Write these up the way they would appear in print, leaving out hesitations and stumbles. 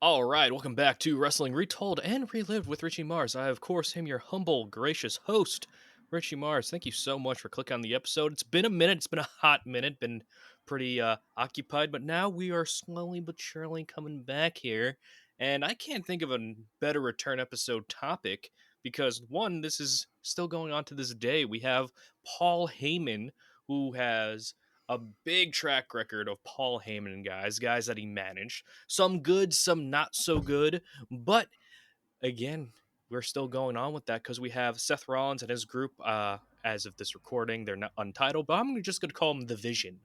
All right, welcome back to Wrestling Retold and Relived with Richie Mars. I, of course, am your humble, gracious host, Richie Mars. Thank you so much for clicking on the episode. It's been a minute. It's been a hot minute. Been pretty occupied, but now we are slowly but surely coming back here. And I can't think of a better return episode topic because, one, this is still going on to this day. We have Paul Heyman, who has a big track record of Paul Heyman guys that he managed. Some good, some not so good. But again, we're still going on with that because we have Seth Rollins and his group. As of this recording, they're not untitled, but I'm just going to call them the Vision.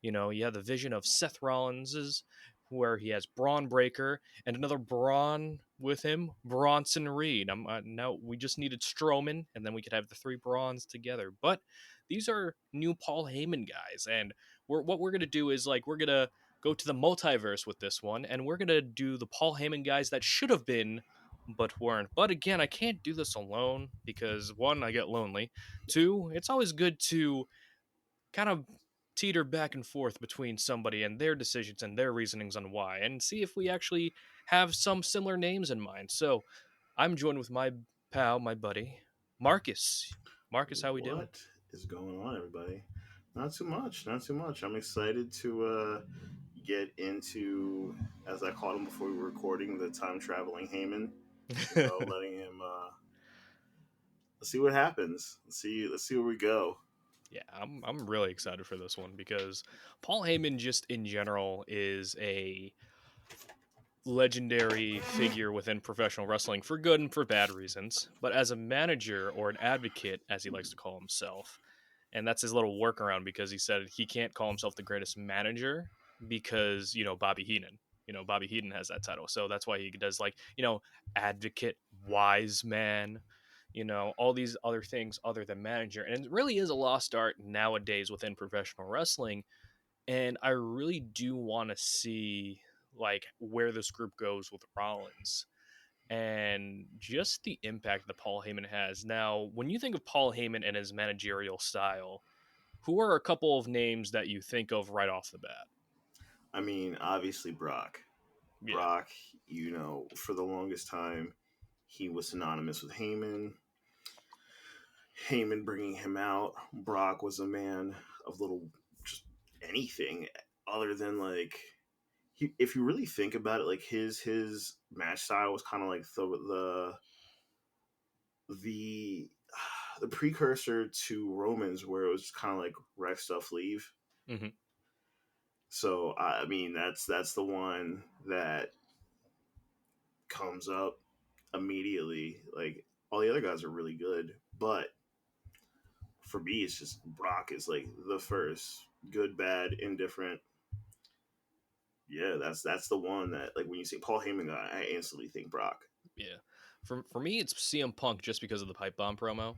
You have the Vision of Seth Rollins's, where he has Braun Breaker and another Braun with him, Bronson Reed. Now we just needed Strowman, and then we could have the three Brauns together. But these are new Paul Heyman guys, and what we're gonna do is we're gonna go to the multiverse with this one, and we're gonna do the Paul Heyman guys that should have been but weren't. But again, I can't do this alone because one, I get lonely. Two, it's always good to kind of teeter back and forth between somebody and their decisions and their reasonings on why and see if we actually have some similar names in mind. So I'm joined with my pal, my buddy, Marcus. Marcus, how we doing? What is going on, everybody? Not too much, not too much. I'm excited to get into, as I called him before we were recording, the time traveling Heyman. Letting him. Let's see what happens. Let's see where we go. Yeah, I'm really excited for this one because Paul Heyman just in general is a legendary figure within professional wrestling for good and for bad reasons. But as a manager or an advocate, as he likes to call himself, and that's his little workaround because he said he can't call himself the greatest manager because Bobby Heenan. Bobby Heenan has that title, so that's why he does advocate, wise man, all these other things other than manager. And it really is a lost art nowadays within professional wrestling. And I really do want to see where this group goes with Rollins and just the impact that Paul Heyman has. Now, when you think of Paul Heyman and his managerial style, who are a couple of names that you think of right off the bat? I mean, obviously Brock. Yeah. Brock, for the longest time, he was synonymous with Heyman. Heyman bringing him out. Brock was a man of little, just anything other than if you really think about it, like his match style was kind of like the the precursor to Romans, where it was kind of like wreck stuff, leave. Mm-hmm. So I mean, that's the one that comes up immediately. Like all the other guys are really good, but for me, it's just Brock is like the first good, bad, indifferent. Yeah, that's the one that, like, when you say Paul Heyman guy, I instantly think Brock. Yeah. For me, it's CM Punk just because of the pipe bomb promo.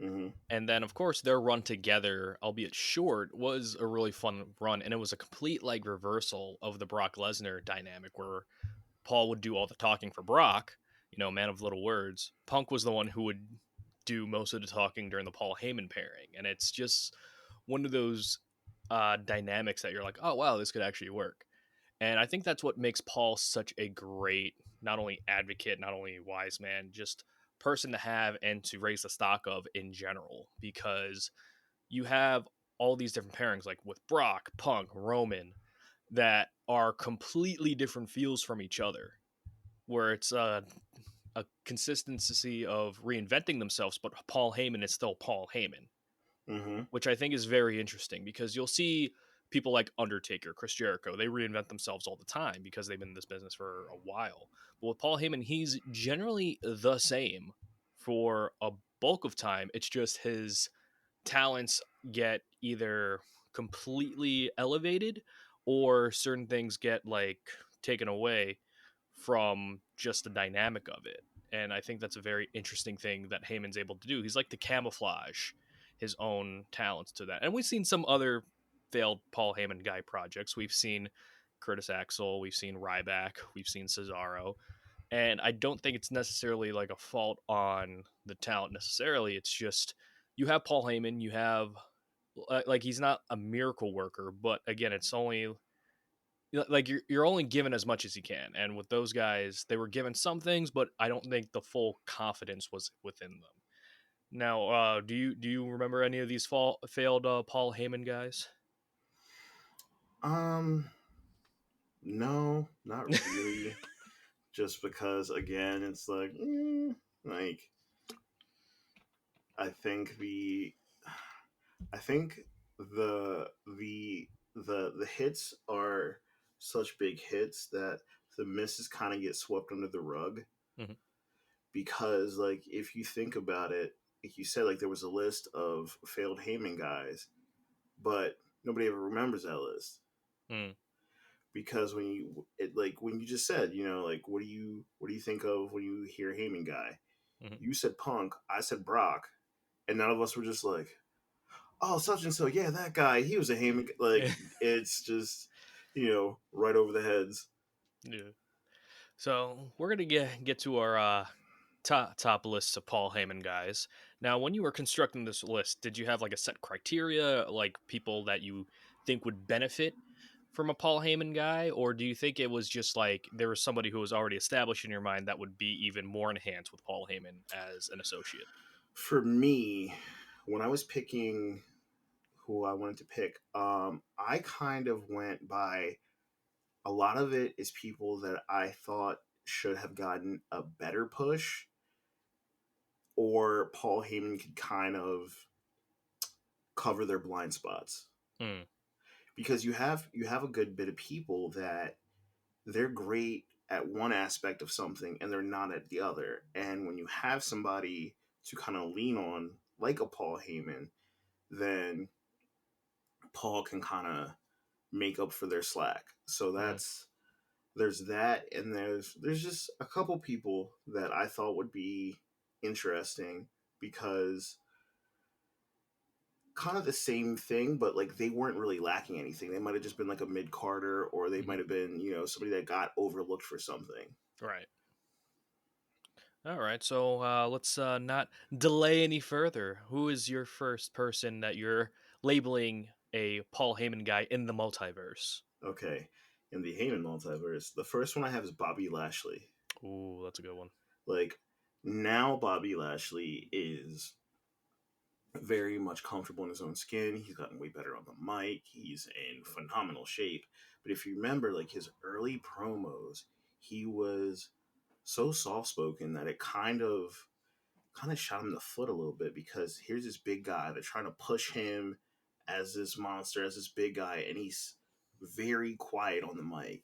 Mm-hmm. And then, of course, their run together, albeit short, was a really fun run. And it was a complete reversal of the Brock Lesnar dynamic where Paul would do all the talking for Brock, man of little words. Punk was the one who would do most of the talking during the Paul Heyman pairing. And it's just one of those dynamics that you're like, oh, wow, this could actually work. And I think that's what makes Paul such a great, not only advocate, not only wise man, just person to have and to raise the stock of in general, because you have all these different pairings, like with Brock, Punk, Roman, that are completely different feels from each other, where it's a consistency of reinventing themselves, but Paul Heyman is still Paul Heyman, Mm-hmm. which I think is very interesting because you'll see people like Undertaker, Chris Jericho, they reinvent themselves all the time because they've been in this business for a while. But with Paul Heyman, he's generally the same for a bulk of time. It's just his talents get either completely elevated or certain things get taken away from just the dynamic of it. And I think that's a very interesting thing that Heyman's able to do. He's like to camouflage his own talents to that. And we've seen some other failed Paul Heyman guy projects. We've seen Curtis Axel, we've seen Ryback, we've seen Cesaro. And I don't think it's necessarily a fault on the talent necessarily. It's just you have Paul Heyman, you have he's not a miracle worker, but again, it's only like you're only given as much as you can, and with those guys, they were given some things, but I don't think the full confidence was within them. Now, do you remember any of these failed Paul Heyman guys? Um, no, not really. Just because, again, it's like, like I think the, I think the hits are such big hits that the misses kind of get swept under the rug Hmm. because, like, if you think about it, like you said, like there was a list of failed Heyman guys, but nobody ever remembers that list Mm. because when you just said, like what do you think of when you hear Heyman guy? Hmm. You said Punk, I said Brock, and none of us were just like, oh, such and so, yeah, that guy, he was a Heyman. Like, Yeah. it's just, right over the heads. Yeah. So we're gonna get to our top lists of Paul Heyman guys. Now, when you were constructing this list, did you have like a set criteria, like people that you think would benefit from a Paul Heyman guy, or do you think it was just like there was somebody who was already established in your mind that would be even more enhanced with Paul Heyman as an associate? For me, when I was picking who I wanted to pick, I kind of went by a lot of it is people that I thought should have gotten a better push, or Paul Heyman could kind of cover their blind spots Hmm. because you have a good bit of people that they're great at one aspect of something and they're not at the other. And when you have somebody to kind of lean on, like a Paul Heyman, then Paul can kind of make up for their slack. So Hmm. there's that, and there's just a couple people that I thought would be interesting because kind of the same thing, but like they weren't really lacking anything. They might have just been like a mid Carter, or they Hmm. might have been, somebody that got overlooked for something. Right. All right. So let's not delay any further. Who is your first person that you're labeling a Paul Heyman guy in the multiverse? Okay. In the Heyman multiverse, the first one I have is Bobby Lashley. Ooh, that's a good one. Like, now Bobby Lashley is very much comfortable in his own skin. He's gotten way better on the mic. He's in phenomenal shape. But if you remember, like his early promos, he was so soft spoken that it kind of shot him in the foot a little bit because here's this big guy. They're trying to push him as this monster, as this big guy, and he's very quiet on the mic.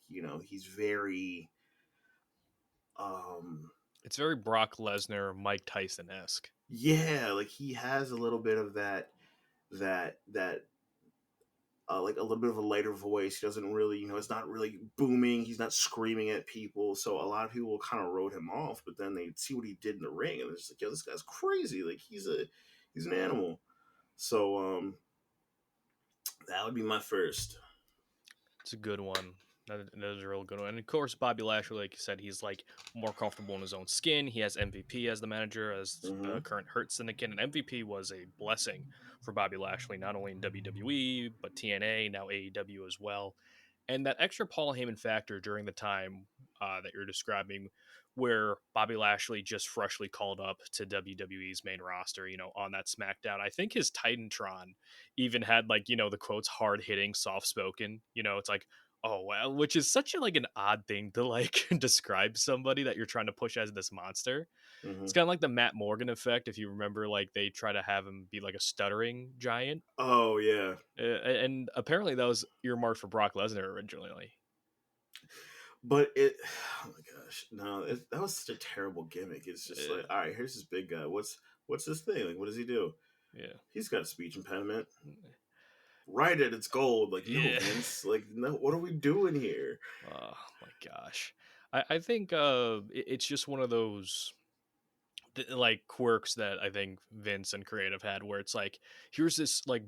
He's very um It's very Brock Lesnar, Mike Tyson esque. yeah, like he has a little bit of that like a little bit of a lighter voice. He doesn't really, it's not really booming. He's not screaming at people. So a lot of people kind of wrote him off, but then they see what he did in the ring and they're just like, yo, this guy's crazy. Like he's an animal. So that would be my first. It's a good one. That is a real good one. And of course, Bobby Lashley, like you said, he's like more comfortable in his own skin. He has MVP as the manager, as Mm-hmm. the current Hurt Syndicate. And MVP was a blessing for Bobby Lashley, not only in WWE, but TNA, now AEW as well. And that extra Paul Heyman factor during the time that you're describing, where Bobby Lashley just freshly called up to WWE's main roster, on that SmackDown. I think his Titantron even had like, the quotes hard hitting, soft spoken. It's like, oh well, which is such a like an odd thing to like describe somebody that you're trying to push as this monster. Mm-hmm. It's kind of like the Matt Morgan effect, if you remember. Like they try to have him be like a stuttering giant, Oh yeah, and apparently that was earmarked for Brock Lesnar originally. but it. Oh my gosh, no, that was such a terrible gimmick. It's just like, all right, here's this big guy. What's this thing? Like, what does he do? Yeah, He's got a speech impediment. Write it. It's gold. Like, no, yeah. Vince. Like, no. What are we doing here? Oh my gosh, I think it's just one of those like quirks that I think Vince and creative had, where it's like, here's this like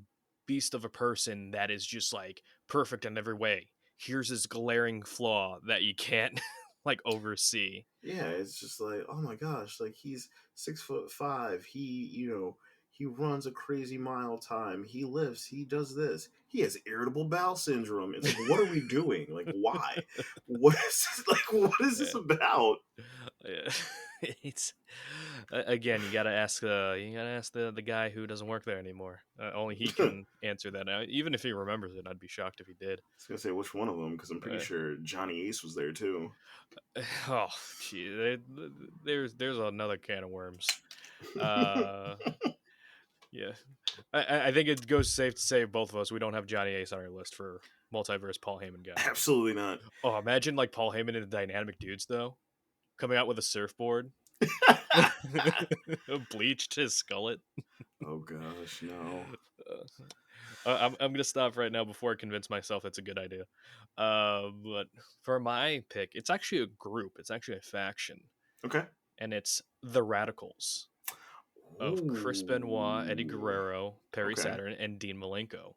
beast of a person that is just like perfect in every way. Here's this glaring flaw that you can't like oversee. Yeah, it's just like, oh my gosh, like he's 6'5". He He runs a crazy mile time. He lifts. He does this. He has irritable bowel syndrome. It's like, what are we doing? Like, why? What is this, like? What is this Yeah. about? Yeah. It's again, you gotta ask the guy who doesn't work there anymore. Only he I can answer that. Even if he remembers it, I'd be shocked if he did. was gonna say which one of them because I'm pretty Uh, sure Johnny Ace was there too. oh, gee, there's another can of worms. Uh, yeah, I think it goes safe to say both of us we don't have Johnny Ace on our list for multiverse Paul Heyman guy. Absolutely not. Oh, imagine like Paul Heyman and the Dynamic Dudes though, coming out with a surfboard, bleached his skullet. Oh gosh, no. I'm gonna stop right now before I convince myself it's a good idea. But for my pick, it's actually a group. It's actually a faction, Okay. and it's the Radicals of Chris Benoit, Eddie Ooh. Guerrero, Perry Okay. Saturn, and Dean Malenko.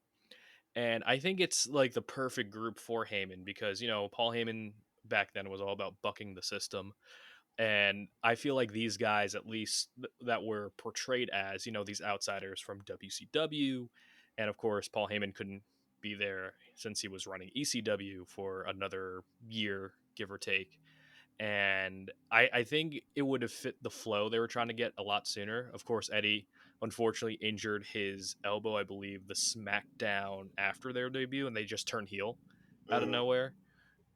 And I think it's like the perfect group for Heyman because Paul Heyman back then was all about bucking the system. And I feel like these guys, at least that were portrayed as, these outsiders from WCW. And of course, Paul Heyman couldn't be there since he was running ECW for another year, give or take. And I think it would have fit the flow they were trying to get a lot sooner. Of course, Eddie unfortunately injured his elbow, I believe, the SmackDown after their debut, and they just turned heel out of Mhm. nowhere.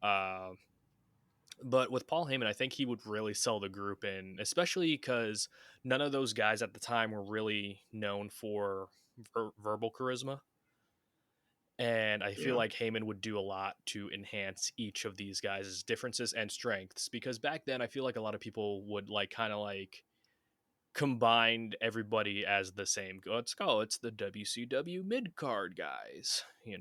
Um, but with Paul Heyman, I think he would really sell the group in, especially because none of those guys at the time were really known for verbal charisma. And I feel Yeah. like Heyman would do a lot to enhance each of these guys' differences and strengths. Because back then, I feel like a lot of people would like kind of like combined everybody as the same. Let's go. It's the WCW mid card guys, Yeah.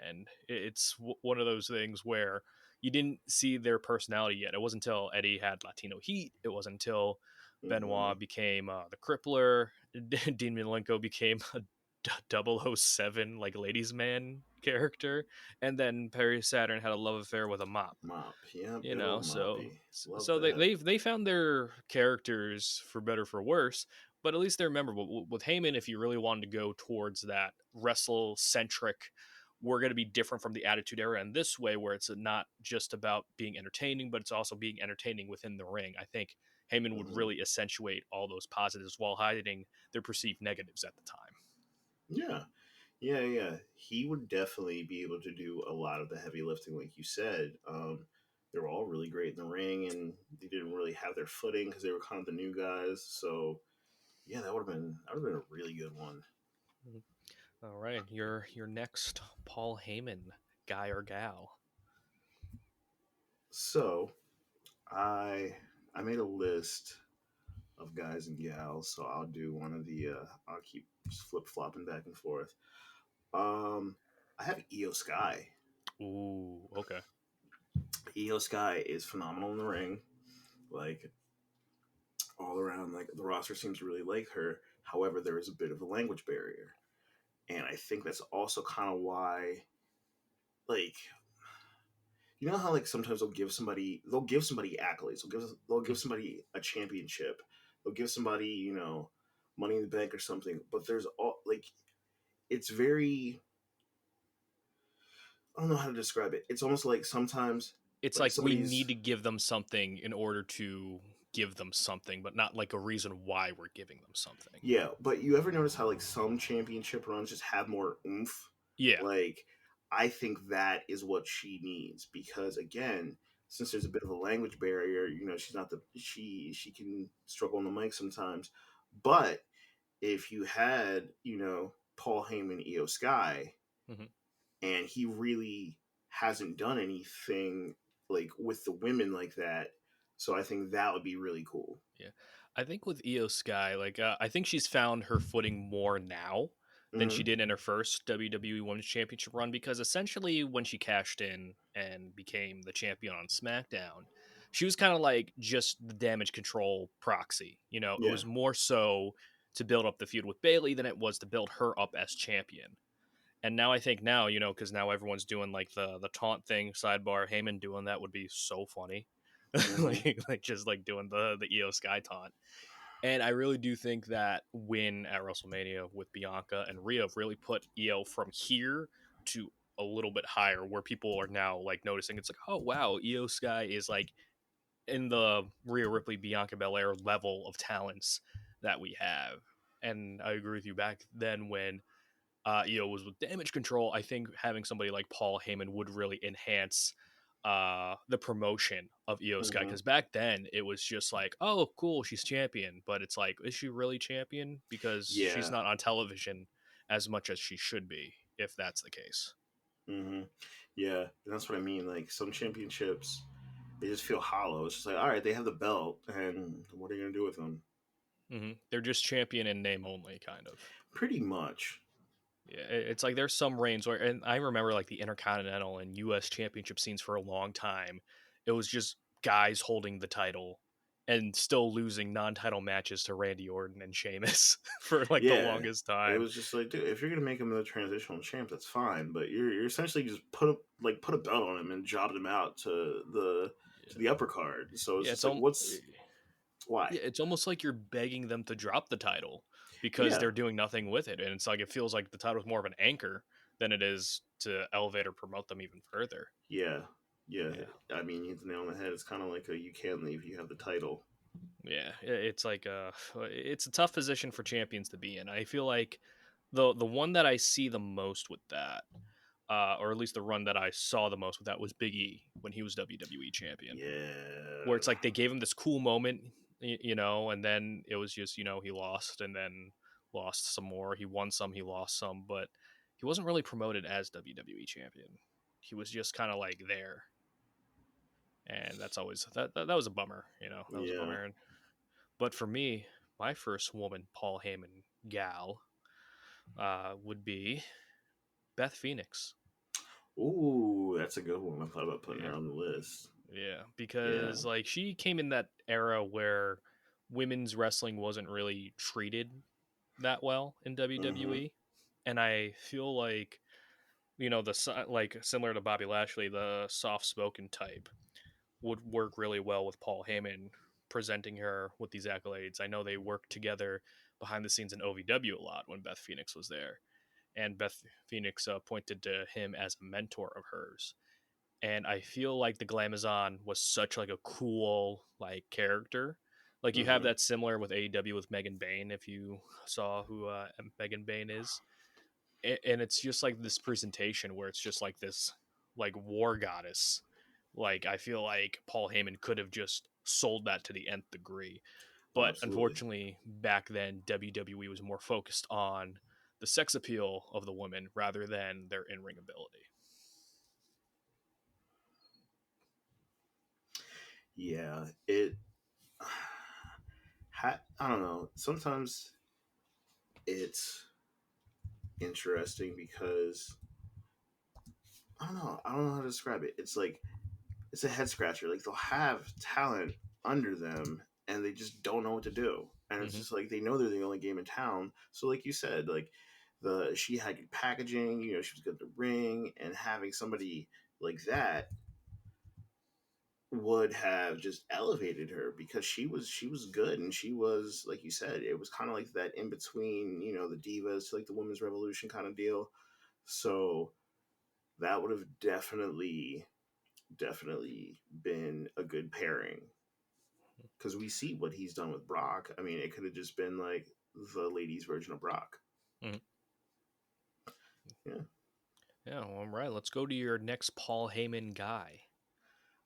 and it's one of those things where you didn't see their personality yet. It wasn't until Eddie had Latino heat. It wasn't until Hmm. Benoit became the Crippler. Dean Malenko became a 007 like ladies man character, and then Perry Saturn had a love affair with a mop. Mop. Yeah. Good old So Moppy. Love so that. they found their characters for better for worse, but at least they're memorable. With Heyman, if you really wanted to go towards that wrestle centric, we're going to be different from the Attitude Era in this way, where it's not just about being entertaining, but it's also being entertaining within the ring. I think Heyman would Hmm. really accentuate all those positives while hiding their perceived negatives at the time. Yeah. Yeah. Yeah. He would definitely be able to do a lot of the heavy lifting, like you said. They were all really great in the ring, and they didn't really have their footing because they were kind of the new guys. So yeah, that would have been a really good one. Mhm. All right, your next Paul Heyman guy or gal. So I made a list of guys and gals, so I'll do one of the. I'll keep flip flopping back and forth. Um, I have Io Sky. Ooh, okay. Io Sky is phenomenal in the ring. Like all around, like the roster seems to really like her. However, there is a bit of a language barrier, and I think that's also kind of why, like, you know how like sometimes they'll give somebody accolades, they'll give somebody a championship, they'll give somebody money in the bank or something, but there's all like it's very, I don't know how to describe it. It's almost like sometimes It's like like we somebody's need to give them something in order to give them something, but not like a reason why we're giving them something. yeah, but you ever notice how like some championship runs just have more oomph? Yeah. Like I think that is what she needs because again, since there's a bit of a language barrier, she's not the she can struggle on the mic sometimes. But if you had, Paul Heyman Io Sky Hmm. and he really hasn't done anything like with the women like that, so I think that would be really cool. Yeah. I think with Io Sky, like I think she's found her footing more now than she Hmm. did in her first WWE Women's Championship run because essentially when she cashed in and became the champion on SmackDown, she was kind of like just the damage control proxy. It Yeah. was more so to build up the feud with Bailey than it was to build her up as champion. And now I think now, because now everyone's doing like the taunt thing, sidebar, Heyman doing that would be so funny. Hmm. Like just like doing the Io Sky taunt. And I really do think that win at WrestleMania with Bianca and Rhea really put Io from here to a little bit higher, where people are now like noticing it's like, oh wow, Io Sky is like in the Rhea Ripley, Bianca Belair level of talents that we have. And I agree with you back then when Io was with Damage Control. I think having somebody like Paul Heyman would really enhance the promotion of Io Sky, Hmm. because back then it was just like, oh, cool, she's champion, but it's like, is she really champion? Because she's Yeah. not on television as much as she should be, if that's the case. Hmm. Yeah, and that's what I mean. Like some championships, they just feel hollow. It's just like, all right, they have the belt, and what are you gonna do with them? They're just champion in name only, kind of. Pretty much. Yeah, it's like there's some reigns where, and I remember like the Intercontinental and U.S. Championship scenes for a long time. It was just guys holding the title and still losing non-title matches to Randy Orton and Sheamus for like the Yeah, longest it time. was just like, dude, if you're gonna make him the transitional champ, that's fine. But you're essentially just put a belt on him and jobbed him out to Yeah, the upper card. So it's yeah, just like, what's why? yeah, it's almost like you're begging them to drop the title because Yeah, they're doing nothing with it, and it's like it feels like the title is more of an anchor than it is to elevate or promote them even further. yeah, yeah. Yeah. I mean, you hit the nail on the head. It's kind of like a you can't leave. You have the title. Yeah, it's like it's a tough position for champions to be in. I feel like the one that I see the most with that, or at least the run that I saw the most with that, was Big E when he was WWE champion. Where Yeah, it's like they gave him this cool moment, and then it was just he lost and then lost some more. He won some, he lost some, but he wasn't really promoted as WWE champion. He was just kind of like there, and that's always that was a bummer. That was a yeah. bummer. But for me, my first woman, Paul Heyman gal, would be Beth Phoenix. Ooh, that's a good one. I thought about putting Yeah, her on the list. yeah, Yeah. because like she came in that era where women's wrestling wasn't really treated that well in Mm-hmm. WWE, and I feel like like similar to Bobby Lashley, the soft-spoken type would work really well with Paul Heyman presenting her with these accolades. I know they worked together behind the scenes in OVW a lot when Beth Phoenix was there, and Beth Phoenix pointed to him as a mentor of hers. And I feel like the Glamazon was such like a cool like character. Like you have Mm-hmm. that similar with AEW with Megan Bayne, if you saw who Megan Bayne is, and it's just like this presentation where it's just like this like war goddess. Like I feel like Paul Heyman could have just sold that to the nth degree, Oh, but absolutely. unfortunately back then WWE was more focused on the sex appeal of the woman rather than their in-ring ability. Yeah. I don't know. Sometimes it's interesting because I don't know how to describe it. It's like it's a head scratcher. Like they'll have talent under them and they just don't know what to do. And it's Hmm. just like they know they're the only game in town. So like you said, like the she had good packaging, she was good at the ring, and having somebody like that would have just elevated her because she was good, and she was, like you said, it was kind of like that in between, the divas to like the women's revolution kind of deal. So that would have definitely been a good pairing because we see what he's done with Brock. I mean, it could have just been like the ladies' version of Brock. Hmm. Yeah. Yeah, well, all right. Let's go to your next Paul Heyman guy.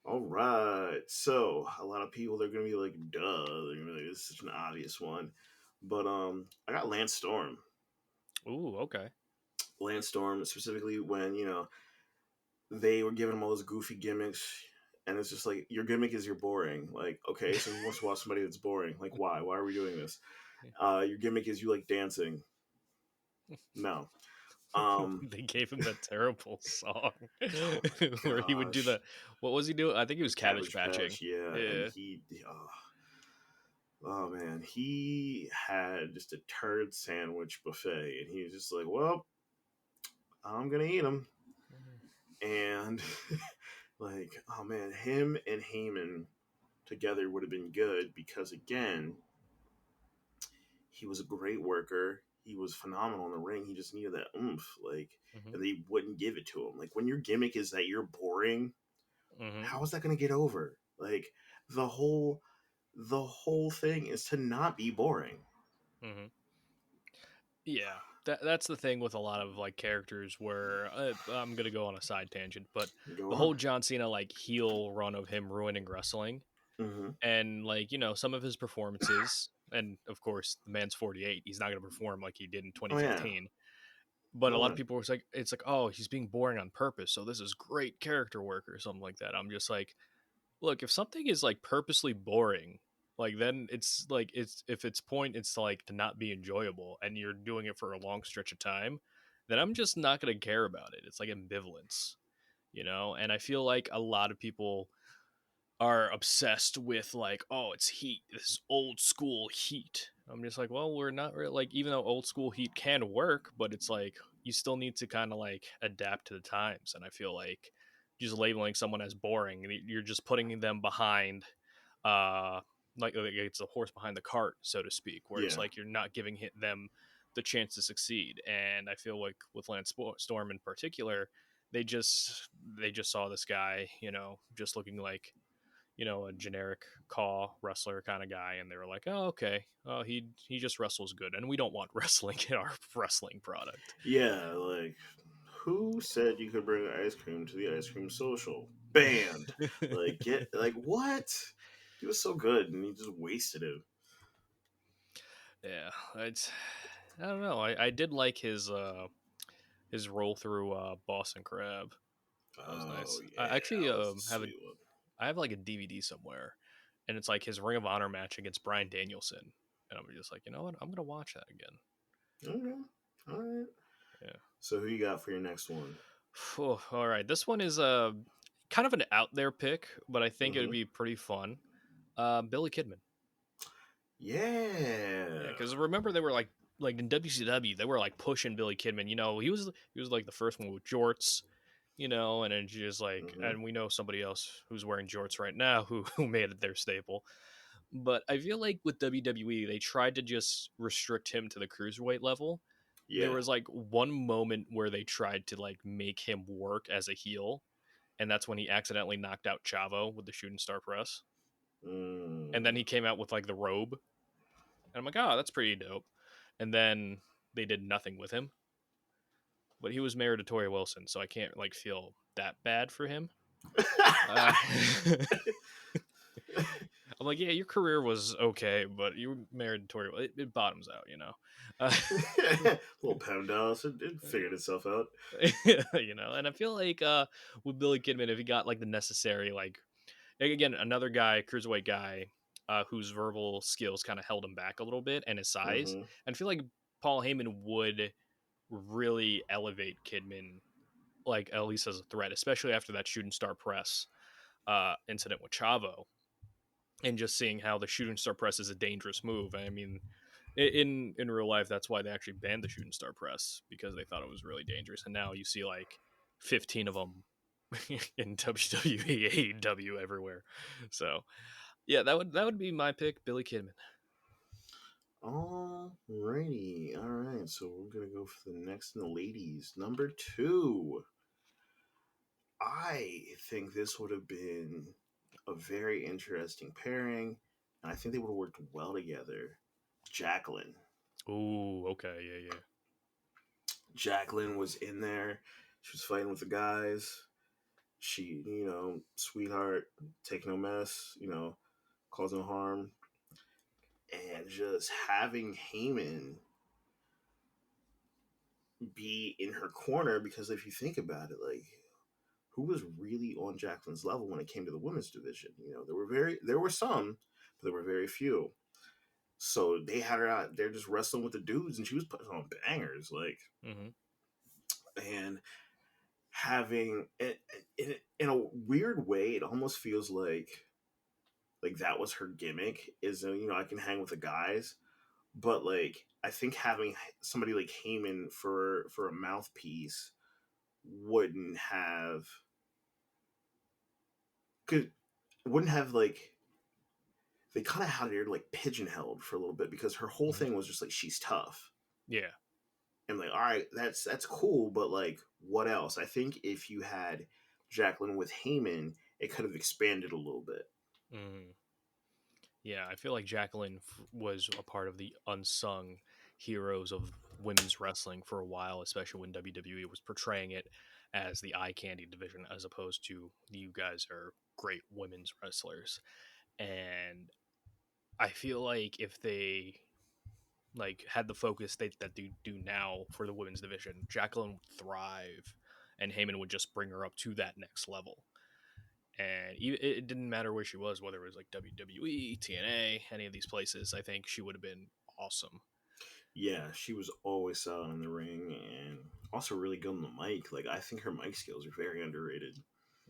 All right. So a lot of people, they're gonna be like, "Duh," they're gonna be like, "This is such an obvious one," but I got Lance Storm. Ooh, okay. Lance Storm, specifically when they were giving him all those goofy gimmicks, and it's just like your gimmick is you're boring. Like, okay, so who wants to watch somebody that's boring? Like, why? Why are we doing this? Your gimmick is you like dancing. No. They gave him that terrible song Oh my where he would do gosh, what was he doing? I think he the was cabbage Cabbage patching. Patch, yeah, and Yeah. oh man, he had just a turd sandwich buffet, and he was just like, well, I'm gonna eat them, and like, oh man, him and Heyman together would have been good because again, he was a great worker. He was phenomenal in the ring. He just needed that oomph, like, Hmm. and they wouldn't give it to him. Like when your gimmick is that you're boring, Hmm. how is that going to get over? Like the whole the whole thing is to not be boring. Hmm. Yeah, that's the thing with a lot of like characters where I'm gonna go on a side tangent, but Go the on. whole John Cena like heel run of him ruining wrestling, Mm-hmm. and like some of his performances, and of course the man's 48, he's not gonna perform like he did in Oh yeah, 2015. But a no lot of way. people were like, it's like, oh, he's being boring on purpose, so this is great character work or something like that. I'm just like, look, if something is like purposely boring, like then it's like it's if its point it's like to not be enjoyable and you're doing it for a long stretch of time, then I'm just not gonna care about it. It's like ambivalence. And I feel like a lot of people are obsessed with like, oh, it's heat, this is old school heat. I'm just like, well, we're not really like, even though old school heat can work, but it's like you still need to kind of like adapt to the times. And I feel like just labeling someone as boring, you're just putting them behind uh like it's a horse behind the cart, so to speak, where it's Yeah, like you're not giving them the chance to succeed. And I feel like with Lance Storm in particular, they just saw this guy, just looking like a generic call wrestler kind of guy, and they were like, "Oh, okay, he just wrestles good, and we don't want wrestling in our wrestling product." yeah. Like, who said you could bring ice cream to the ice cream social? Banned. Like, get like what? He was so good, and he just wasted it. Yeah, it's I don't know. I did like his roll through Boston Crab. That was Oh nice. I yeah, actually that was a have a sweet one. I have like a DVD somewhere, and it's like his Ring of Honor match against Bryan Danielson, and I'm just like, you know what, I'm gonna watch that again. Okay, all right. Yeah. So who you got for your next one? Phew, all right, this one is kind of an out there pick, but I think it would Mm-hmm. be pretty fun. Billy Kidman. Yeah, Yeah. because remember they were like in WCW they were like pushing Billy Kidman. He was like the first one with jorts. And then just like, Mm-hmm. and we know somebody else who's wearing jorts right now who made it their staple. But I feel like with WWE they tried to just restrict him to the cruiserweight level. There Yeah. was like one moment where they tried to like make him work as a heel, and that's when he accidentally knocked out Chavo with the shooting star press. And then Mm. he came out with like the robe. And I'm like, oh, that's pretty dope. And then they did nothing with him. But he was married to Tori Wilson, so I can't like feel that bad for him. Uh, I'm like, yeah, your career was okay, but you were married to Tori. It bottoms out. Uh, Little pound dollars. It figured itself out. And I feel like with Billy Kidman, if he got like the necessary like again another guy, cruiserweight guy, whose verbal skills kind of held him back a little bit and his size, Mm-hmm. and I feel like Paul Heyman would really elevate Kidman, like at least as a threat, especially after that shooting star press incident with Chavo, and just seeing how the shooting star press is a dangerous move. I mean, in real life, that's why they actually banned the shooting star press, because they thought it was really dangerous. And now you see like 15 of them in WWE, AEW, everywhere. So yeah, that would be my pick, Billy Kidman. Alrighty. All right. So we're gonna go for the next in the ladies. Number two. I think this would have been a very interesting pairing, and I think they would have worked well together. Jacqueline. Ooh, okay, yeah, yeah. Jacqueline was in there. She was fighting with the guys. She, sweetheart, take no mess, cause no harm. And just having Heyman be in her corner, because if you think about it, like, who was really on Jacqueline's level when it came to the women's division? There were some, but there were very few. So they had her out there just wrestling with the dudes, and she was putting on bangers, like, Hmm. and having in a weird way, it almost feels like that was her gimmick. Is I can hang with the guys, but like I think having somebody like Heyman for a mouthpiece wouldn't have could wouldn't have like they kind of had her like pigeonholed for a little bit because her whole Hmm. thing was just like she's tough. Yeah. And like, all right, that's cool, but like, what else? I think if you had Jacqueline with Heyman, it could have expanded a little bit. Hmm. Yeah, I feel like Jacqueline was a part of the unsung heroes of women's wrestling for a while, especially when WWE was portraying it as the eye candy division, as opposed to you guys are great women's wrestlers. And I feel like if they like had the focus that they do now for the women's division, Jacqueline would thrive, and Heyman would just bring her up to that next level. And it didn't matter where she was, whether it was like WWE, TNA, any of these places. I think she would have been awesome. Yeah, she was always solid in the ring and also really good on the mic. Like, I think her mic skills are very underrated.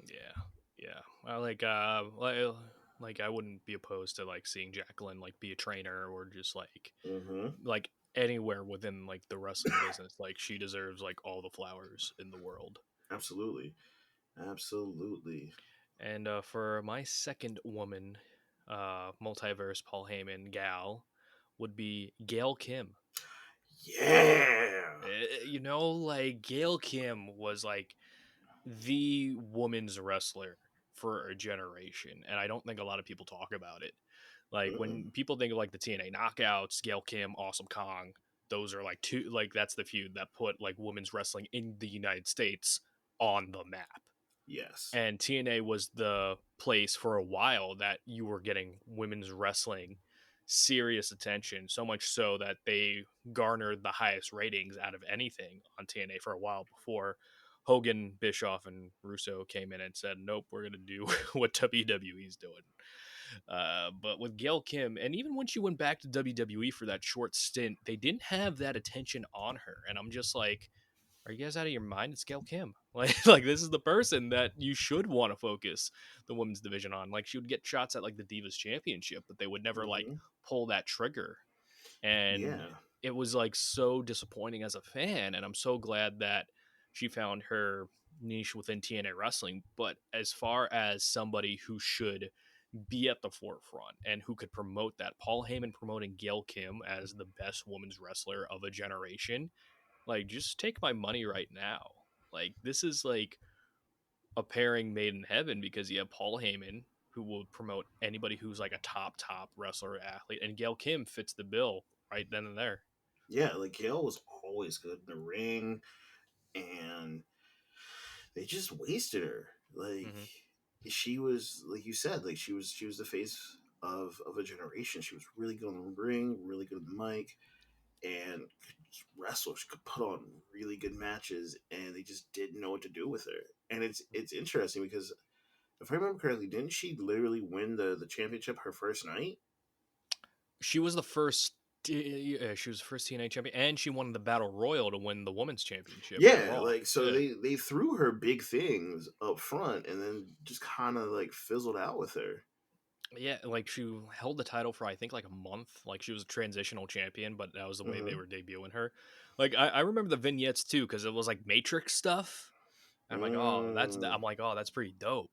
Yeah, yeah. I like I wouldn't be opposed to like seeing Jacqueline like be a trainer or just Mm-hmm. like anywhere within like the wrestling business. Like she deserves like all the flowers in the world. Absolutely. Absolutely. And for my second woman, multiverse Paul Heyman gal, would be Gail Kim. Yeah. Like Gail Kim was like the woman's wrestler for a generation, and I don't think a lot of people talk about it. Like Mm-mm. when people think of like the TNA knockouts, Gail Kim, Awesome Kong, those are like two, like that's the feud that put like women's wrestling in the United States on the map. Yes. And TNA was the place for a while that you were getting women's wrestling serious attention, so much so that they garnered the highest ratings out of anything on TNA for a while before Hogan, Bischoff, and Russo came in and said, "Nope, we're gonna do what WWE's doing." But with Gail Kim, and even when she went back to WWE for that short stint, they didn't have that attention on her, and I'm just like, are you guys out of your mind? It's Gail Kim. Like this is the person that you should want to focus the women's division on. Like she would get shots at like the Divas Championship, but they would never like Mm-hmm. pull that trigger. And Yeah. it was like so disappointing as a fan. And I'm so glad that she found her niche within TNA wrestling. But as far as somebody who should be at the forefront and who could promote that, Paul Heyman promoting Gail Kim as the best women's wrestler of a generation, like, just take my money right now. Like, this is like a pairing made in heaven because you have Paul Heyman, who will promote anybody who's like a top wrestler or athlete, and Gail Kim fits the bill right then and there. Yeah, like Gail was always good in the ring, and they just wasted her. Like, Hmm. she was, like you said, like she was the face of a generation. She was really good on the ring, really good on the mic, and wrestlers could put on really good matches, and they just didn't know what to do with her. And it's interesting because if I remember correctly, didn't she literally win the championship her first night? She was the first. She was the first TNA champion, and she won the Battle Royal to win the women's championship on Yeah, Raw. like so Yeah, they threw her big things up front and then just kind of like fizzled out with her. yeah. Like she held the title for I think like a month. Like she was a transitional champion, but that was the way they Mm-hmm. were debuting her. Like I remember the vignettes too because it was like Matrix stuff. And I'm like, oh, Mm, that's pretty dope,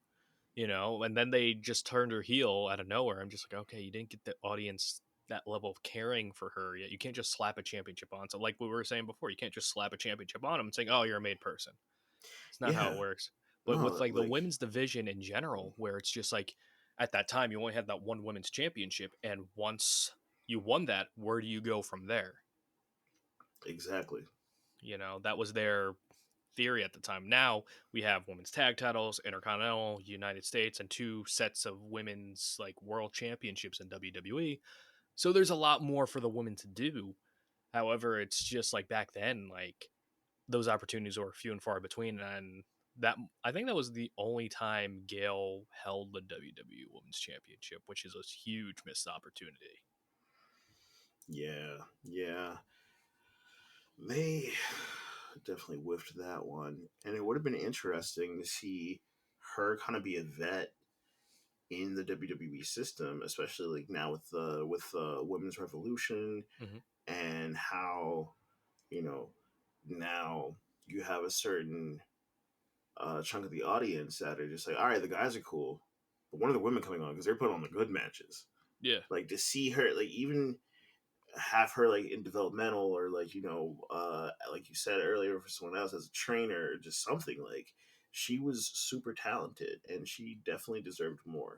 And then they just turned her heel out of nowhere. I'm just like, okay, you didn't get the audience that level of caring for her yet. You can't just slap a championship on. So, like we were saying before, you can't just slap a championship on them and saying, oh, you're a made person. It's not how it yeah, works. But with no, like the like women's division in general, where it's just like at that time you only had that one women's championship, and once you won that, where do you go from there? exactly. That was their theory at the time. Now we have women's tag titles, Intercontinental, United States, and two sets of women's like world championships in WWE. So there's a lot more for the women to do. However, it's just like back then, like those opportunities were few and far between, and that I think that was the only time Gail held the WWE Women's Championship, which is a huge missed opportunity. Yeah, yeah. They definitely whiffed that one, and it would have been interesting to see her kind of be a vet in the WWE system, especially like now with women's revolution Hmm. and how you know now you have a certain chunk of the audience that are just like, all right, the guys are cool, but when are the women coming on? Because they're putting on the good matches. Yeah. Like to see her, like even have her like in developmental or like like you said earlier for someone else as a trainer or just something like she was super talented and she definitely deserved more.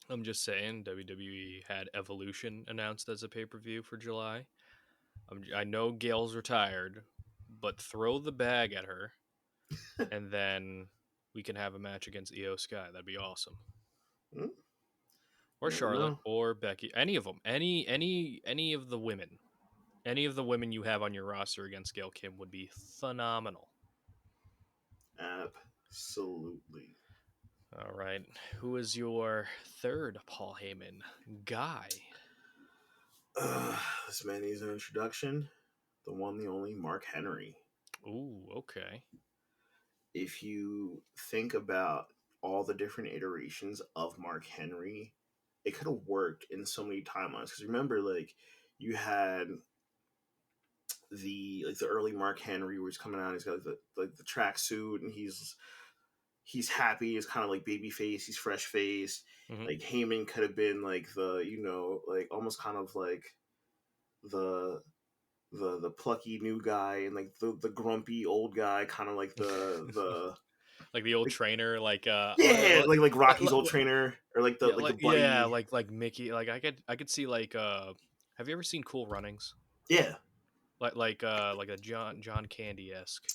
I'm just saying, WWE had Evolution announced as a pay per view for July. I know Gail's retired, but throw the bag at her, and then we can have a match against Io Sky. That'd be awesome. Hmm? Or Never Charlotte, know. or Becky. Any of them. Any of the women. Any of the women you have on your roster against Gail Kim would be phenomenal. Absolutely. All right. Who is your third Paul Heyman guy? This man needs an introduction. The one, the only Mark Henry. Ooh, okay. If you think about all the different iterations of Mark Henry, it could have worked in so many timelines. Because remember, like you had the early Mark Henry where he's coming out, he's got the tracksuit and he's happy, he's kind of like baby face, he's fresh faced. Mm-hmm. Like Heyman could have been like the like almost kind of like the the plucky new guy and like the grumpy old guy, kind of like the Like the old like, trainer, yeah, like Rocky's old like, trainer or like yeah, the yeah, buddy. like Mickey. Like I could see have you ever seen Cool Runnings? Yeah, Like a John Candy esque.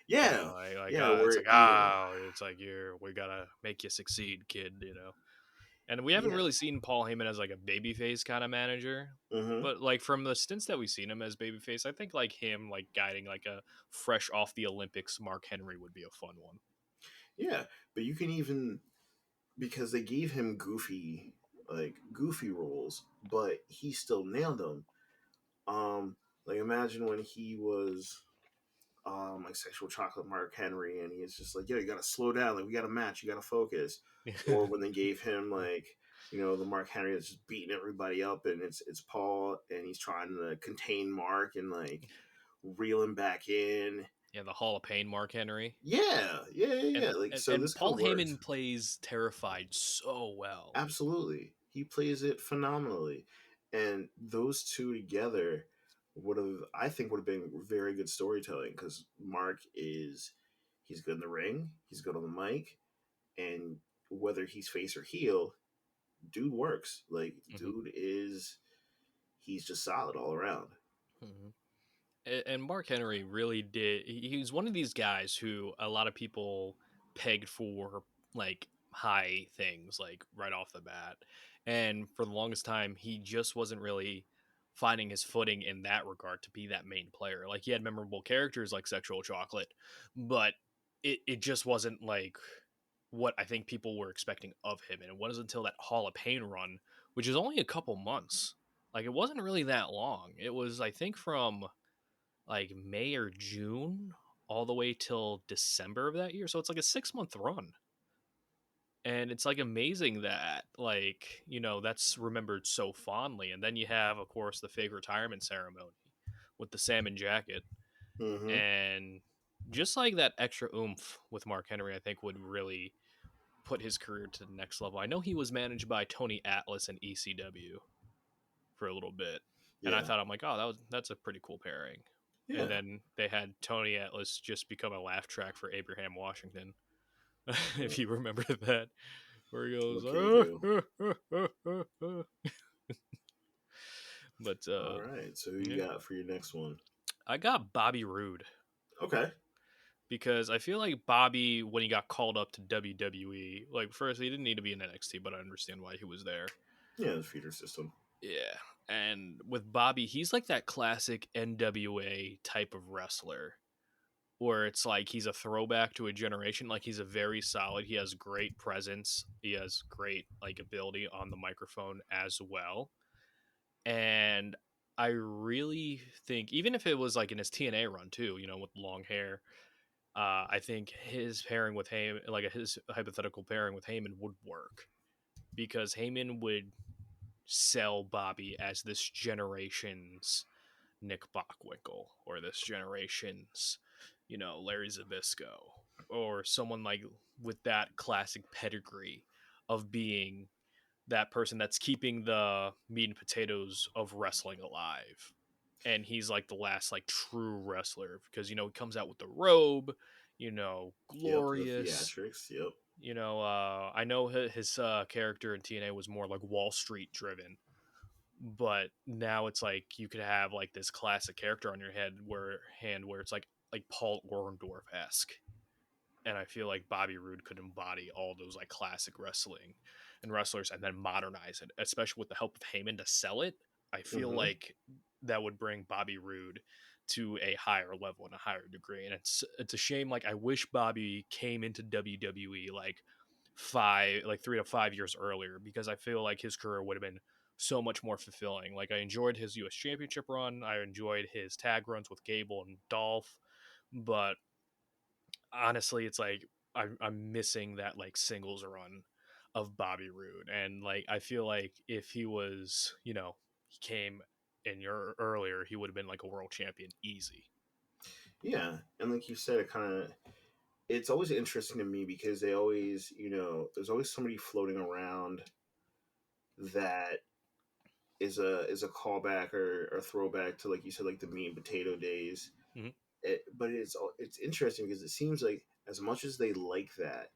yeah, yeah. It's Where like yeah, it's like we gotta make you succeed, kid. And we haven't yeah. really seen Paul Heyman as like a babyface kind of manager. Mm-hmm. But like from the stints that we've seen him as babyface, I think like him like guiding like a fresh off the Olympics Mark Henry would be a fun one. Yeah, but you can even because they gave him goofy roles, but he still nailed them. Like imagine when he was like sexual chocolate Mark Henry, and he's just like, yo, you gotta slow down, like we got a match, you gotta focus. Or when they gave him like the Mark Henry that's just beating everybody up, and it's Paul, and he's trying to contain Mark and like reel him back in. Yeah, the Hall of Pain Mark Henry. Yeah, yeah, yeah, yeah. Like so, And this could Paul have worked. Heyman plays terrified so well. Absolutely. He plays it phenomenally. And those two together I think, would have been very good storytelling because he's good in the ring, he's good on the mic, and whether he's face or heel, dude works. Like, Mm-hmm. he's just solid all around. Mm-hmm. And Mark Henry really did. He was one of these guys who a lot of people pegged for like high things, like right off the bat. And for the longest time, he just wasn't really finding his footing in that regard to be that main player. Like he had memorable characters like Sexual Chocolate, but it just wasn't like what I think people were expecting of him. And it wasn't until that Hall of Pain run, which is only a couple months. Like it wasn't really that long. It was, I think, from like May or June all the way till December of that year. So it's like a 6 month run. And it's like amazing that that's remembered so fondly. And then you have, of course, the fake retirement ceremony with the salmon jacket. Mm-hmm. And just like that extra oomph with Mark Henry, I think would really put his career to the next level. I know he was managed by Tony Atlas and ECW for a little bit. And I Yeah. thought, I'm like, oh, that's a pretty cool pairing. And Yeah. then they had Tony Atlas just become a laugh track for Abraham Washington, if What, you remember that, where he goes, what can you do? but All right. So who you yeah, got for your next one? I got Bobby Roode Okay. because I feel like Bobby, when he got called up to WWE, like first he didn't need to be in NXT, but I understand why he was there. Yeah, the feeder system. Yeah. And with Bobby, he's like that classic NWA type of wrestler where it's like he's a throwback to a generation. Like he's a very solid. He has great presence. He has great like ability on the microphone as well. And I really think even if it was like in his TNA run too, with long hair, I think his pairing with Heyman, like his hypothetical pairing with Heyman would work because Heyman would sell Bobby as this generation's Nick Bockwinkel or this generation's, Larry Zabisco or someone like with that classic pedigree of being that person that's keeping the meat and potatoes of wrestling alive. And he's like the last like true wrestler because he comes out with the robe, Yep, the glorious. theatrics. Yep. I know his character in TNA was more like Wall Street driven, but now it's like you could have like this classic character on your where it's like Paul Orndorff esque, and I feel like Bobby Roode could embody all those like classic wrestling and wrestlers and then modernize it, especially with the help of Heyman to sell it. I feel Mm-hmm. like that would bring Bobby Roode to a higher level and a higher degree. And it's a shame. Like I wish Bobby came into WWE like 3 to 5 years earlier because I feel like his career would have been so much more fulfilling. Like I enjoyed his US championship run. I enjoyed his tag runs with Gable and Dolph, but honestly, it's like I'm missing that like singles run of Bobby Roode, and like I feel like if he was, he came in your earlier, he would have been like a world champion easy. Yeah, and like you said, it's always interesting to me because they always, there's always somebody floating around that is a callback or throwback to, like you said, like the meat and potato days. Hmm. But it's interesting because it seems like as much as they like that,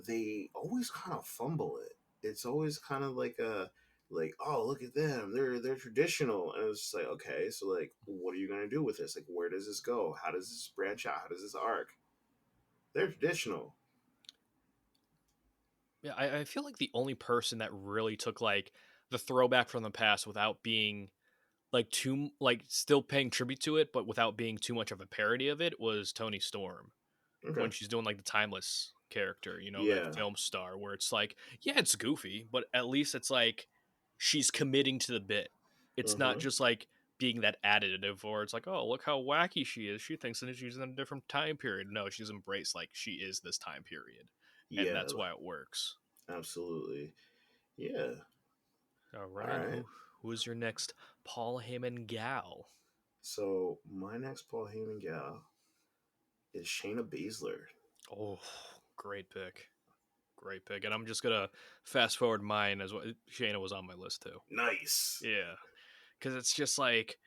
they always kind of fumble it. It's always kind of like, oh, look at them, they're traditional, and it's just like, okay, so like what are you gonna do with this? Like, where does this go? How does this branch out? How does this arc? They're traditional. Yeah, I feel like the only person that really took like the throwback from the past without being like too like still paying tribute to it, but without being too much of a parody of it was Tony Storm. Okay. When she's doing like the timeless character, that Yeah. film star where it's like, yeah, it's goofy, but at least it's like she's committing to the bit. It's not Uh-huh. just like being that additive or it's like, oh, look how wacky she is. She thinks that she's in a different time period. No, she's embraced like she is this time period. And Yeah, that's why it works. absolutely. Yeah. All All right. And right. who is your next Paul Heyman gal? So my next Paul Heyman gal is Shayna Baszler. Oh, great pick. Great pick. And I'm just gonna fast forward mine as well. Shayna was on my list too. Nice. Yeah. Because it's just like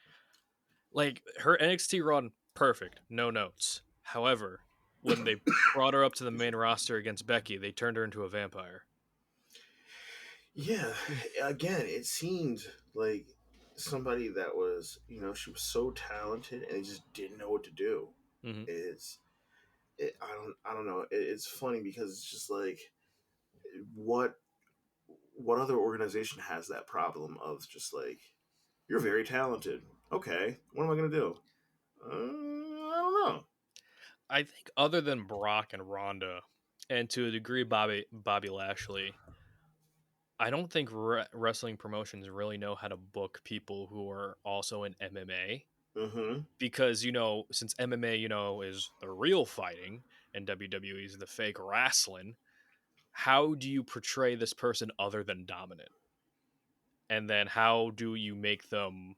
her NXT run perfect, no notes. However, when they brought her up to the main roster against Becky, they turned her into a vampire. Yeah. Again, it seemed like somebody that was, she was so talented and they just didn't know what to do. Mm-hmm. It's I don't know. It's funny because it's just like what what other organization has that problem of just like, you're very talented. Okay, what am I gonna do? I don't know. I think other than Brock and Ronda, and to a degree Bobby Lashley, I don't think wrestling promotions really know how to book people who are also in MMA Mm-hmm. because since MMA is the real fighting and WWE is the fake wrestling. How do you portray this person other than dominant? And then how do you make them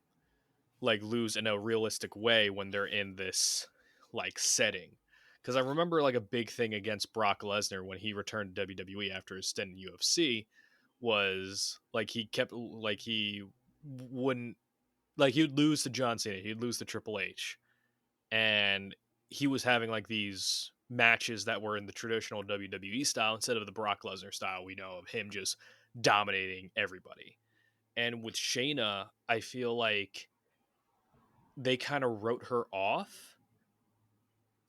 like lose in a realistic way when they're in this like setting? Because I remember like a big thing against Brock Lesnar when he returned to WWE after his stint in UFC was like he kept like he wouldn't like he'd lose to John Cena, he'd lose to Triple H, and he was having like these matches that were in the traditional WWE style instead of the Brock Lesnar style we know of him just dominating everybody. And with Shayna, I feel like they kind of wrote her off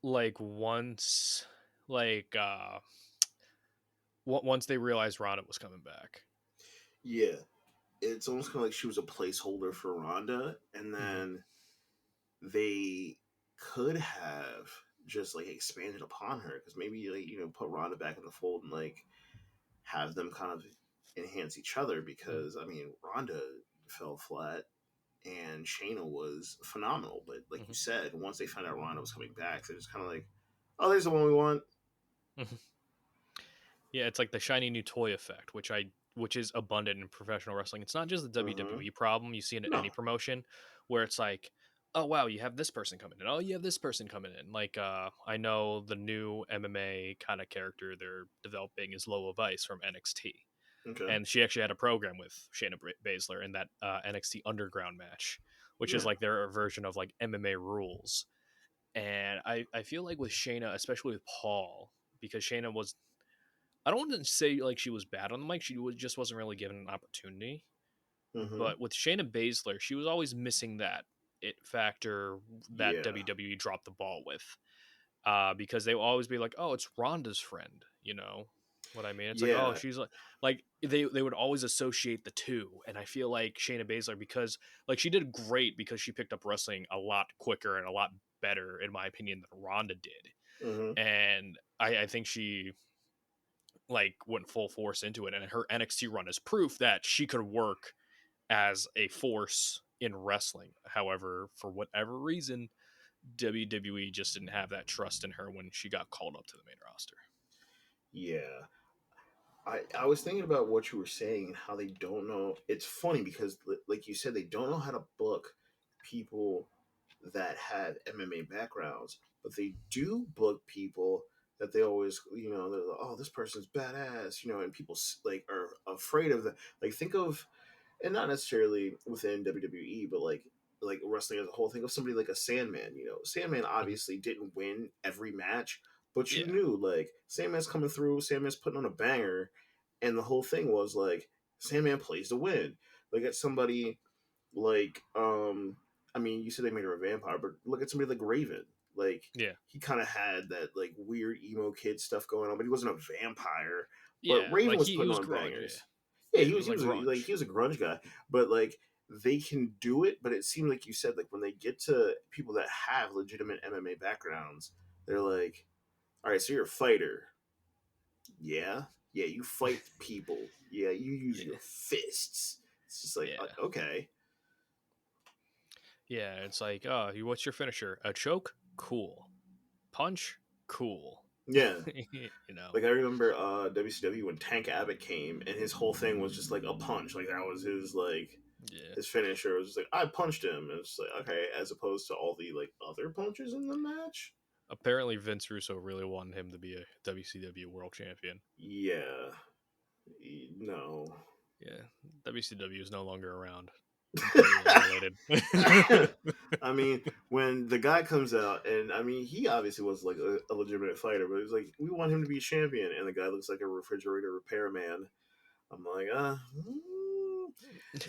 like once like once they realized Ronda was coming back. Yeah, it's almost kind of like she was a placeholder for Ronda, and Mm-hmm. then they could have just like expanded upon her because maybe like put Ronda back in the fold and like have them kind of enhance each other because I mean Ronda fell flat and Shayna was phenomenal, but like Mm-hmm. you said, once they found out Ronda was coming back, they're just kind of like, oh, there's the one we want. Mm-hmm. Yeah, it's like the shiny new toy effect, which is abundant in professional wrestling. It's not just the Mm-hmm. WWE problem. You see it in any No. promotion where it's like, oh wow, you have this person coming in. Oh, you have this person coming in. Like I know the new MMA kind of character they're developing is Lola Vice from NXT. Okay. and she actually had a program with Shayna Baszler in that NXT Underground match, which is Yeah. like their version of like MMA rules. And I feel like with Shayna, especially with Paul, because Shayna was, I don't want to say like she was bad on the mic, just wasn't really given an opportunity. Mm-hmm. But with Shayna Baszler, she was always missing that it factor that Yeah. WWE dropped the ball with. Because they will always be like, "Oh, it's Ronda's friend," you know what I mean? It's like, "Oh, Yeah. she's like they would always associate the two." And I feel like Shayna Baszler, because like she did great because she picked up wrestling a lot quicker and a lot better, in my opinion, than Ronda did. Mm-hmm. And I think she like went full force into it, and her NXT run is proof that she could work as a force in wrestling. However, for whatever reason, WWE just didn't have that trust in her when she got called up to the main roster. Yeah. I was thinking about what you were saying and how they don't know. It's funny because, like you said, they don't know how to book people that had MMA backgrounds, but they do book people that they always, they're like, oh, this person's badass, and people like are afraid of that. Like, think of, and not necessarily within WWE, but like wrestling as a whole. Think of somebody like a Sandman. Sandman Mhm. obviously didn't win every match, but you Yeah. knew like Sandman's coming through, Sandman's putting on a banger, and the whole thing was like Sandman plays to win. Like at somebody like I mean, you said they made her a vampire, but look at somebody like Raven. Like Yeah. he kind of had that like weird emo kid stuff going on, but he wasn't a vampire. But Yeah. Raven Like was he putting was on grunge. Yeah. bangers. Yeah, Yeah. he It was was he like was like grunge. he was a grunge guy, but like they can do it. But it seemed like you said like when they get to people that have legitimate MMA backgrounds, they're like, all right, so you're a fighter, yeah, yeah, you fight people, yeah, you use Yeah. your fists. It's just like Yeah. okay, Yeah. It's like, oh, what's your finisher? A choke? Cool. Punch? Cool. yeah. you know. Like I remember WCW when Tank Abbott came and his whole thing was just like a punch. Like that was Yeah. his finisher. It was just like I punched him. And it's like okay, as opposed to all the like other punches in the match. Apparently, Vince Russo really wanted him to be a WCW World Champion. Yeah. No. Yeah. WCW is no longer around. Completely annihilated. I mean, when the guy comes out, and I mean, he obviously was like a legitimate fighter, but it was like, we want him to be champion, and the guy looks like a refrigerator repairman. I'm like,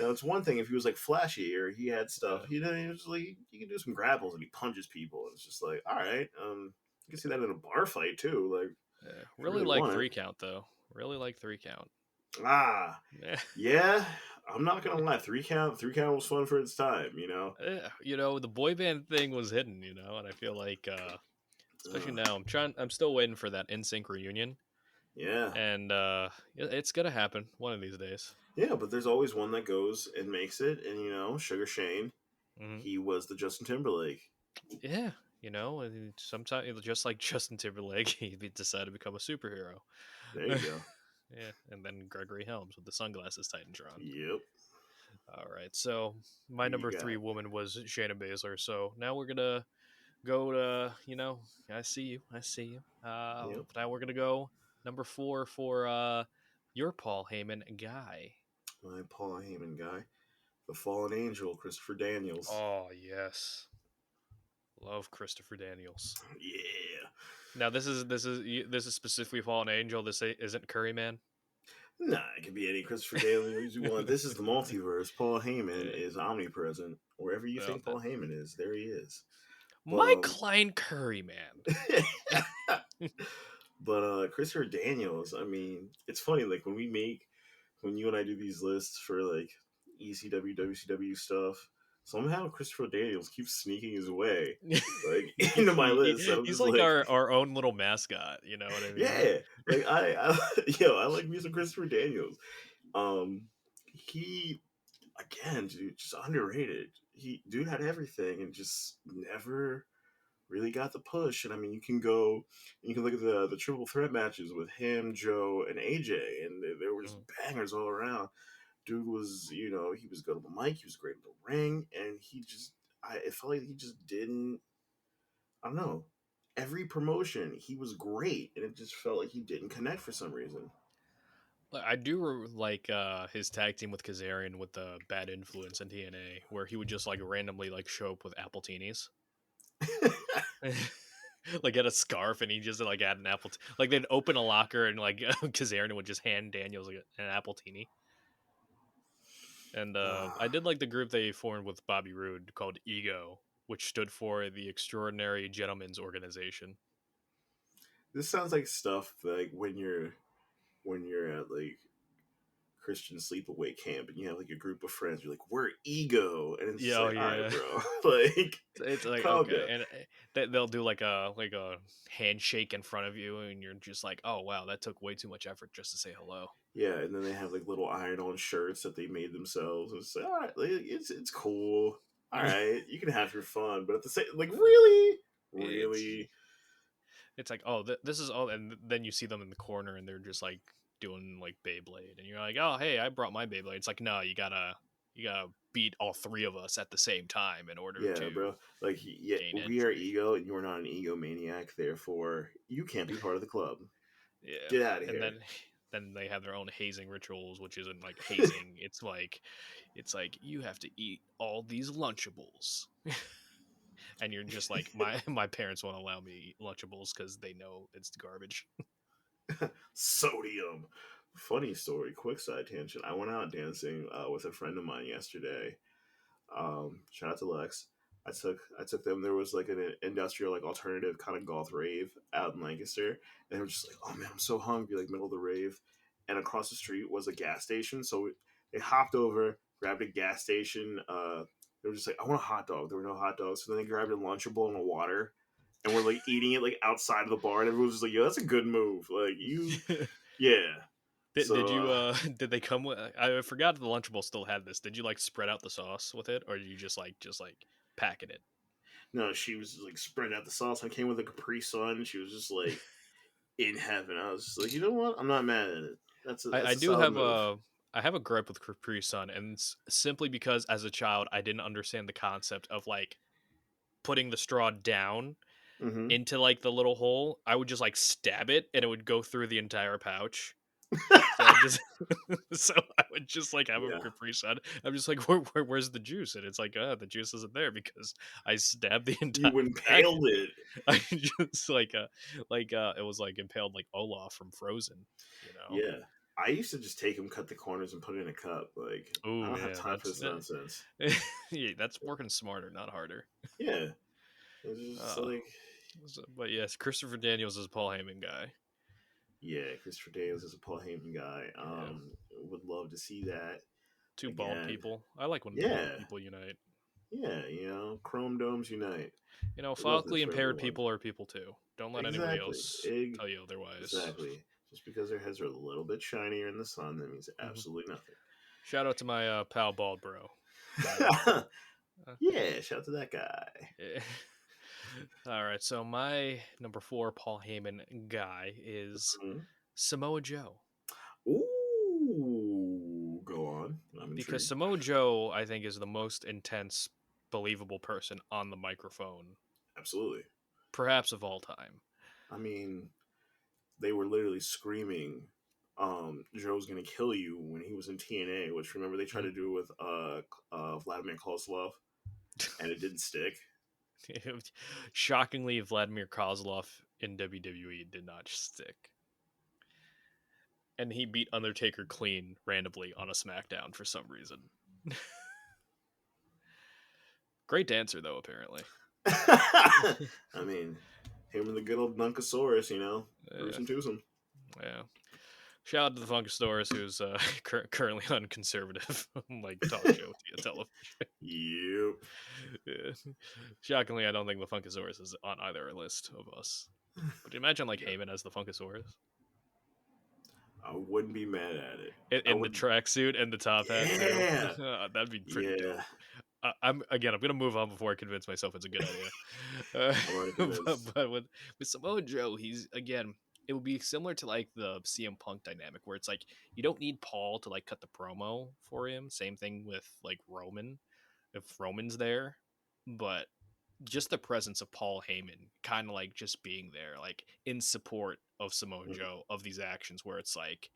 Now it's one thing if he was like flashy or he had stuff, Yeah. he was like he can do some grapples and he punches people. And it's just like, all right, you can see that in a bar fight too. Like, Yeah. if you Really really like want it, 3 count though. Really like 3 count. ah, Yeah. yeah. I'm not gonna lie, three count was fun for its time. Yeah, the boy band thing was hidden, and I feel like, especially Uh, now, I'm still waiting for that NSYNC reunion, yeah, and it's gonna happen one of these days. yeah. But there's always one that goes and makes it, and Sugar Shane, Hmm. he was the Justin Timberlake. Yeah, and sometimes just like Justin Timberlake, he decided to become a superhero. There you go. Yeah, and then Gregory Helms with the sunglasses Titantron. Yep. All right, so my Who you number three got? woman was Shayna Baszler. So now we're gonna go to, I see you. Yep. Now we're gonna go number four for your Paul Heyman guy. My Paul Heyman guy, the Fallen Angel, Christopher Daniels. Oh yes, love Christopher Daniels. Yeah. Now this is specifically Fallen Angel. This isn't Curryman. Nah, it could be any Christopher Daniels you want. This is the multiverse. Paul Heyman Yeah, is omnipresent. Wherever you well, think Paul Heyman is, there he is. But my Klein Curryman. but Christopher Daniels, I mean, it's funny, like when you and I do these lists for like ECW, WCW stuff, somehow Christopher Daniels keeps sneaking his way like into my list. And I'm He's just like like, our own little mascot. You know what I mean? yeah, like I like me some Christopher Daniels. Um, he again, dude, just underrated. He dude had everything and just never really got the push. And I mean, you can look at the triple threat matches with him, Joe, and AJ, and there were just Mhm. bangers all around. Dude was, he was good on the mic, he was great in the ring, and it felt like he just didn't. I don't know. Every promotion, he was great, and it just felt like he didn't connect for some reason. I do like his tag team with Kazarian with the Bad Influence in TNA, where he would just like randomly like show up with Appletinis. Like get a scarf and he just like add an like they'd open a locker and like Kazarian would just hand Daniels like, an Appletini. And I did like the group they formed with Bobby Roode called Ego, which stood for the Extraordinary Gentlemen's Organization. This sounds like stuff like when you're at like Christian sleepaway camp and you have like a group of friends. You're like, we're ego, and it's just Yeah, oh like, all right, yeah. bro, like, It's like calm okay, down. and they'll do like a handshake in front of you, and you're just like, oh wow, that took way too much effort just to say hello. Yeah, and then they have like little iron-on shirts that they made themselves. And it's like, all right, like, it's cool. All right, you can have your fun, but at the same, like, really, it's really, it's like oh this is all, and then you see them in the corner and they're just like doing like Beyblade, and you're like, oh hey, I brought my Beyblade. It's like no, you gotta beat all three of us at the same time in order yeah, to bro. Like, yeah, gain we are entry. ego, and you are not an egomaniac. Therefore, you can't be part of the club. Yeah, Get out of and here. then they have their own hazing rituals, which isn't like hazing. It's like you have to eat all these Lunchables, and you're just like my parents won't allow me to eat Lunchables because they know it's garbage. Sodium. Funny story. Quick side tangent. I went out dancing with a friend of mine yesterday. Shout out to Lex. I took them. There was like an industrial, like alternative kind of goth rave out in Lancaster, and they were just like, "Oh man, I'm so hungry!" Like middle of the rave, and across the street was a gas station. So they hopped over, grabbed a gas station. They were just like, "I want a hot dog." There were no hot dogs, so then they grabbed a Lunchable and a water, and we're like eating it like outside of the bar, and everyone was just like, "Yo, that's a good move." Like you, yeah. Did So you did they come with? I forgot the Lunchable still had this. Did you like spread out the sauce with it, or did you just like packing it? no, she was like spread out the sauce. I came with a Capri Sun. She was just like in heaven. I was just like, you know what? I'm not mad at it. I That's a do solid have move. a gripe with Capri Sun, and it's simply because as a child I didn't understand the concept of like putting the straw down Mm-hmm. into like the little hole. I would just like stab it, and it would go through the entire pouch. So I just so I would just like have a Yeah, Capri Sun. I'm just like, where's the juice? And it's like, the juice isn't there because I stabbed the entire you pack. impaled it. I just like it was like impaled like Olaf from Frozen, you know. Yeah, I used to just take them, cut the corners, and put it in a cup. Like I Oh don't have yeah, time for this nonsense. yeah, that's working smarter, not harder. Yeah, it's just Uh, like but yes, Christopher Daniels is a Paul Heyman guy. yeah, Christopher Daniels is a Paul Heyman guy. Yeah, Would love to see that two bald again. people. I like when bald Yeah, people unite. yeah, Chrome Domes unite. You know, Would love this follically for impaired everyone. people are people too. Don't let anybody Exactly. else tell you otherwise. Exactly. Just because their heads are a little bit shinier in the sun, that means Mhm. absolutely Shout out to my pal Bald Bro. nothing. Uh, Yeah, shout out to that guy. yeah. All right, so my number 4 Paul Heyman guy is Mhm. Samoa Joe. Ooh, go on. I'm Because intrigued. Samoa Joe, I think, is the most intense, believable person on the microphone, Absolutely. perhaps of all time. I mean, they were literally screaming, Joe's gonna kill you when he was in TNA, which remember they tried Mhm. to do with Vladimir Kozlov and it didn't stick. Shockingly, Vladimir Kozlov in WWE did not stick. And he beat Undertaker clean randomly on a SmackDown for some reason. Great dancer, though, apparently. I mean, him and the good old Nunkasaurus, Yeah, gruesome twosome. yeah. Shout out to the Funkasaurus, who's currently on conservative like talk show via television. Yep. Yeah. Shockingly, I don't think the Funkasaurus is on either list of us. But imagine like Yeah. Heyman as the Funkasaurus I wouldn't be mad at it. I in the would. tracksuit and the top hat too. Yeah. That'd be pretty Yeah. dope. I'm gonna move on before I convince myself it's a good idea. I'm already But, convinced. but with Samoa Joe, he's again. It would be similar to like the CM Punk dynamic, where it's like you don't need Paul to like cut the promo for him. Same thing with like Roman, if Roman's there, but just the presence of Paul Heyman, kind of like just being there, like in support of Samoa Mm. Joe of these actions, where it's like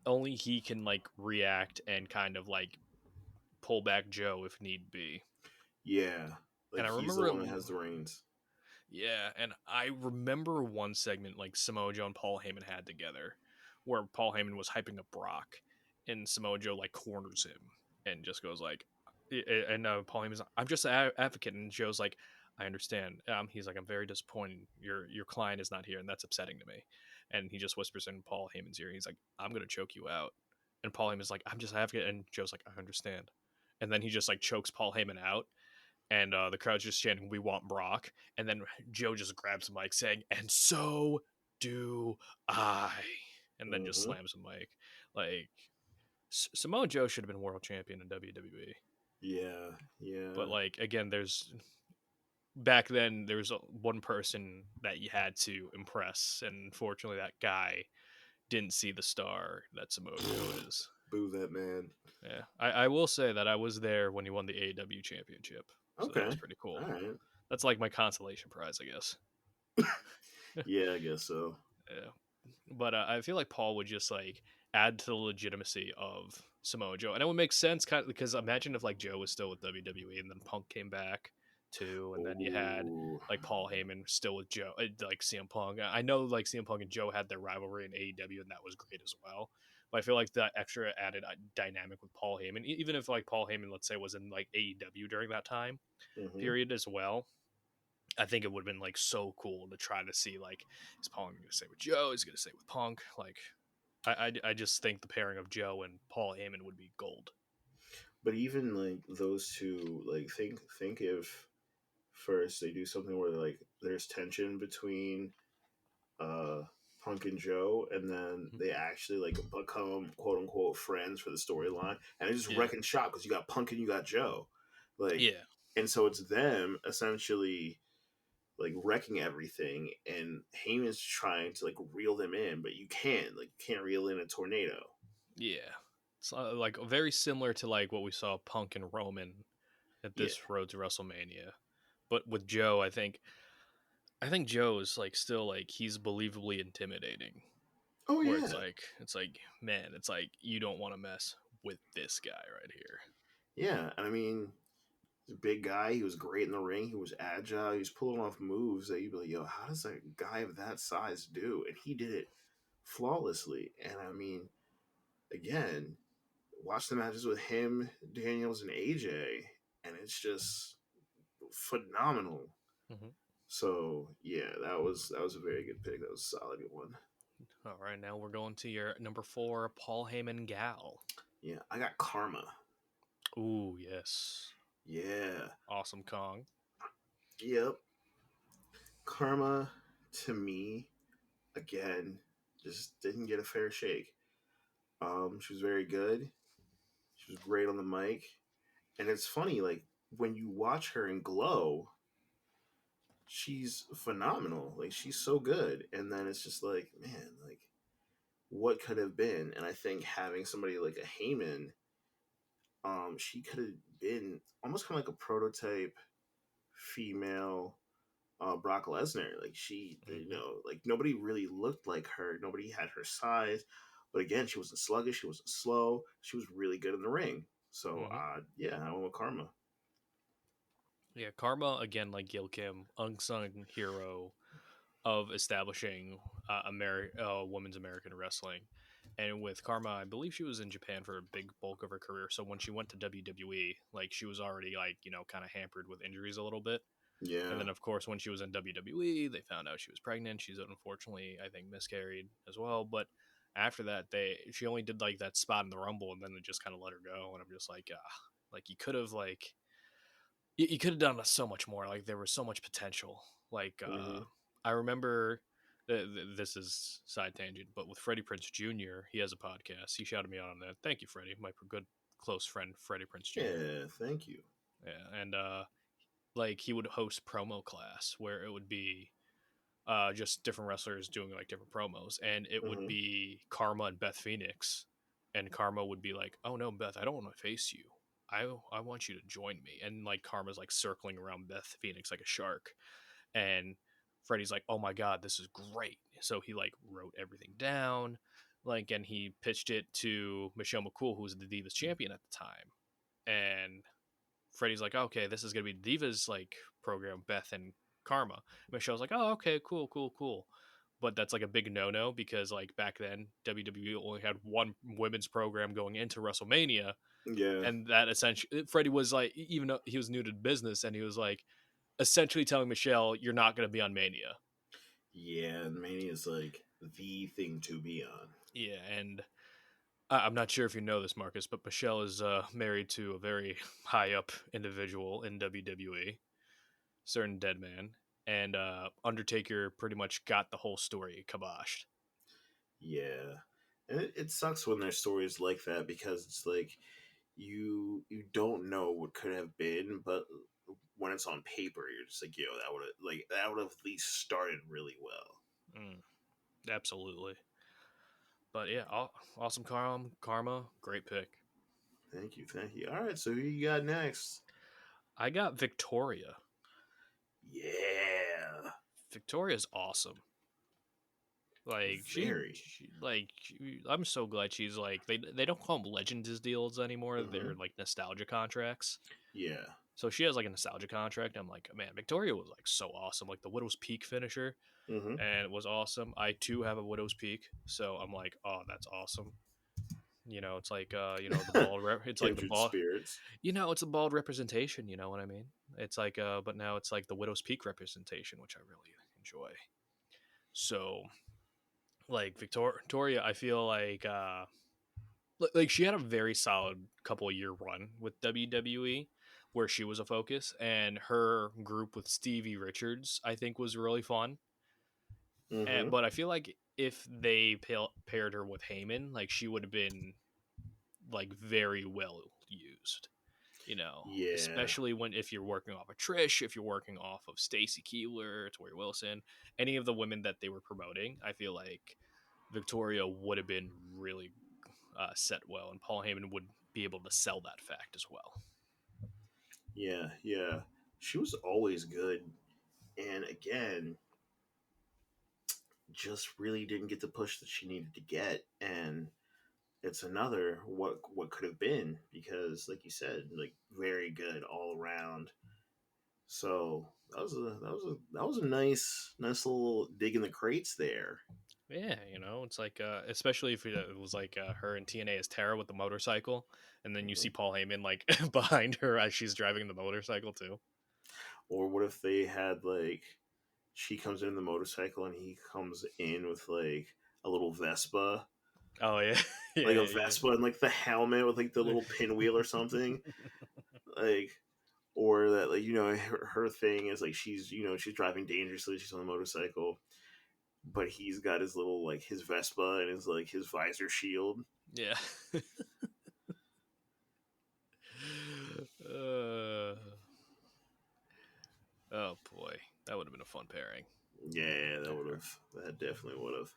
only he can like react and kind of like pull back Joe if need be. Yeah, And like I he's the remember, one that has the reins. yeah, and I remember one segment like Samoa Joe and Paul Heyman had together, where Paul Heyman was hyping up Brock, and Samoa Joe like corners him and just goes like, and Paul Heyman's like, I'm just an advocate, and Joe's like, I understand. He's like, I'm very disappointed. Your client is not here, and that's upsetting to me. And he just whispers in Paul Heyman's ear. He's like, I'm gonna choke you out. And Paul Heyman's like, I'm just an advocate, and Joe's like, I understand. And then he just like chokes Paul Heyman out, and the crowd's just chanting, "We want Brock." And then Joe just grabs the mic, saying, "And so do I," and then just Mm-hmm. slams the mic. Like Samoa Joe should have been world champion in WWE, Yeah, but yeah. like again, there's back then there was one person that you had to impress, and unfortunately, that guy didn't see the star that Samoa Joe is. Boo that man. Yeah, I will say that I was there when he won the AEW championship, so that was Okay, pretty cool. all right. That's like my consolation prize, I guess. Yeah, I guess so. Yeah. But I feel like Paul would just like add to the legitimacy of Samoa Joe, and it would make sense kind of because imagine if like Joe was still with WWE and then Punk came back too, and then you had Oh, like Paul Heyman still with Joe, like CM Punk. I know like CM Punk and Joe had their rivalry in AEW, and that was great as well. But I feel like that extra added dynamic with Paul Heyman, even if like Paul Heyman, let's say, was in like AEW during that time mm-hmm. period as well, I think it would have been like so cool to try to see like is Paul going to stay with Joe? Is he going to stay with Punk? Like I just think the pairing of Joe and Paul Heyman would be gold. But even like those two, like think if first they do something where like there's tension between uh Punk and Joe, and then they actually like become quote unquote friends for the storyline, and they just Yeah, wrecking shop because you got Punk and you got Joe, like, yeah, and so it's them essentially like wrecking everything, and Heyman's trying to like reel them in, but you can't reel in a tornado. yeah. It's like very similar to like what we saw Punk and Roman at Yeah. this road to WrestleMania, but with Joe, I think Joe is like still like he's believably intimidating. Oh Where yeah. it's like man, it's like you don't want to mess with this guy right here. Yeah, and I mean, he's a big guy. He was great in the ring. He was agile. He was pulling off moves that you'd be like, "Yo, how does a guy of that size do?" And he did it flawlessly. And I mean, again, watch the matches with him, Daniels, and AJ, and it's just phenomenal. Mm-hmm. So yeah, that was a very good pick. That was a solid one. All right, now we're going to your number 4, Paul Heyman Gal. Yeah, I got Karma. Ooh, yes. Yeah, Awesome Kong. yep. Karma to me again just didn't get a fair shake. She was very good. She was great on the mic, and it's funny like when you watch her in Glow, she's phenomenal. Like she's so good, and then it's just like man, like what could have been? And I think having somebody like a Heyman, she could have been almost kind of like a prototype female Brock Lesnar. Like she, Mm-hmm. like nobody really looked like her. Nobody had her size. But again, she wasn't sluggish. She wasn't slow. She was really good in the ring. So Mm-hmm. yeah, I went with Karma. Yeah, Karma, again, like Gil Kim, unsung hero of establishing women's American wrestling. And with Karma, I believe she was in Japan for a big bulk of her career. So when she went to WWE, like she was already like, kind of hampered with injuries a little bit. And Yeah. then, of course, when she was in WWE, they found out she was pregnant. She's unfortunately, I think, miscarried as well. But after that, she only did like that spot in the Rumble, and then they just kind of let her go. And I'm just like, like you could have you could have done so much more. Like there was so much potential. Like Hmm. I remember. This is side tangent, but with Freddie Prince Jr., he has a podcast. He shouted me out on that. Thank you, Freddie, my good close friend, Freddie Prince Jr. Yeah. Thank you. Yeah, and like he would host promo class where it would be just different wrestlers doing like different promos, and it would Hmm. be Karma and Beth Phoenix, and Karma would be like, "Oh no, Beth, I don't want to face you. I want you to join me." And like Karma's like circling around Beth Phoenix like a shark, and Freddie's like, "Oh my god, this is great." So he like wrote everything down. Like, and he pitched it to Michelle McCool, who was the Divas champion at the time. And Freddie's like, okay, this is gonna be Divas like program, Beth and Karma. Michelle's like, oh, okay, cool, cool, cool. But that's like a big no-no because like back then WWE only had one women's program going into WrestleMania, Yeah, and that essentially Freddie was like, even though he was new to the business, and he was like essentially telling Michelle, you're not going to be on Mania. yeah. Mania is like the thing to be on. Yeah, and I'm not sure if you know this, Marcus, but Michelle is married to a very high up individual in WWE, certain dead man, and Undertaker pretty much got the whole story kiboshed. Yeah, and it sucks when there's stories like that because it's like you don't know what could have been, but when it's on paper, you're just like, yo, that would have at least started really well. Mm, absolutely. But yeah, awesome karma, great pick. Thank you, thank you. All right, so who you got next? I got Victoria. Yeah, Victoria's awesome. Like very. I'm so glad she's like they don't call them Legends deals anymore. Mm-hmm. They're like nostalgia contracts. Yeah. So she has like a nostalgia contract. I'm like, man, Victoria was like so awesome. Like the Widow's Peak finisher, Mm-hmm. and it was awesome. I too have a Widow's Peak, so I'm like, oh, that's awesome. It's like the bald it's like the Kindred bald spirits. it's a bald representation, you know what I mean? It's like but now it's like the Widow's Peak representation, which I really enjoy. So like Victoria, I feel like she had a very solid couple of year run with WWE where she was a focus, and her group with Stevie Richards I think was really fun. Mm-hmm. But I feel like if they paired her with Heyman, like she would have been like very well used. Yeah. Especially when if you're working off of Trish, if you're working off of Stacy Keibler, Tori Wilson, any of the women that they were promoting, I feel like Victoria would have been really set well, and Paul Heyman would be able to sell that fact as well. Yeah. Yeah. She was always good, and again, just really didn't get the push that she needed to get, and it's another what could have been because, like you said, like very good all around. So that was a nice little dig in the crates there. Yeah, it's like especially if it was like her and TNA as Tara with the motorcycle, and then you Mhm. see Paul Heyman like behind her as she's driving the motorcycle too. Or what if they had like she comes in the motorcycle and he comes in with like a little Vespa, Oh yeah, like a yeah, Vespa and like the helmet with like the yeah. little pinwheel or something, like. Or that, like, her thing is like she's driving dangerously, she's on a motorcycle, but he's got his little, like, his Vespa and his, like, his visor shield. Yeah. uh, oh boy, that would have been a fun pairing. Yeah, that definitely would have.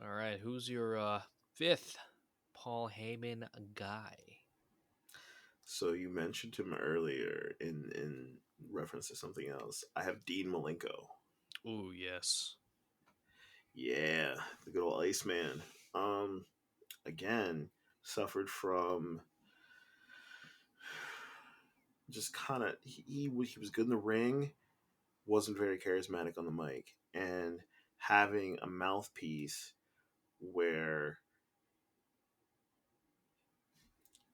All right, who's your fifth Paul Heyman guy? So you mentioned him earlier in reference to something else. I have Dean Malenko. Oh yes. Yeah, the good old Iceman. Um, Again, suffered from just kind of he was good in the ring, wasn't very charismatic on the mic, and having a mouthpiece where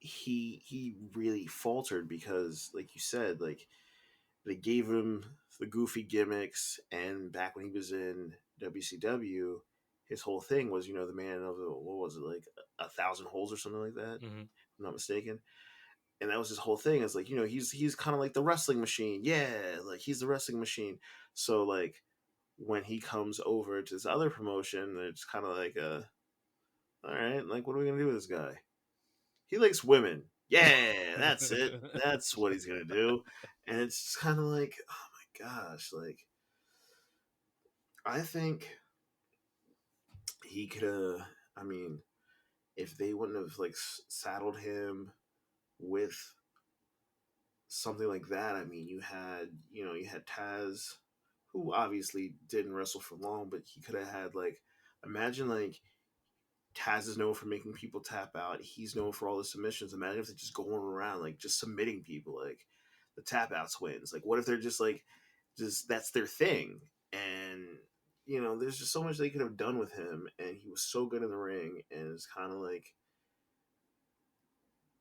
he really faltered because, like you said, like they gave him the goofy gimmicks, and back when he was in WCW, his whole thing was, the man of the, what was it, like 1,000 holes or something like that, Mm-hmm. if I'm not mistaken. And that was his whole thing. It's like, he's kind of like the wrestling machine. Yeah, like he's the wrestling machine. So like when he comes over to this other promotion, it's kind of like all right, like what are we gonna do with this guy? He likes women. Yeah, that's it. That's what he's gonna do. And it's just kind of like, oh my gosh, like I think he could have. I mean, if they wouldn't have like saddled him with something like that, I mean, you had Taz, who obviously didn't wrestle for long, but he could have had, like, imagine like Taz is known for making people tap out. He's known for all the submissions. Imagine if they're just going around like just submitting people, like the tap out twins. Like, what if they're just like, just that's their thing? And there's just so much they could have done with him, and he was so good in the ring. And it's kind of like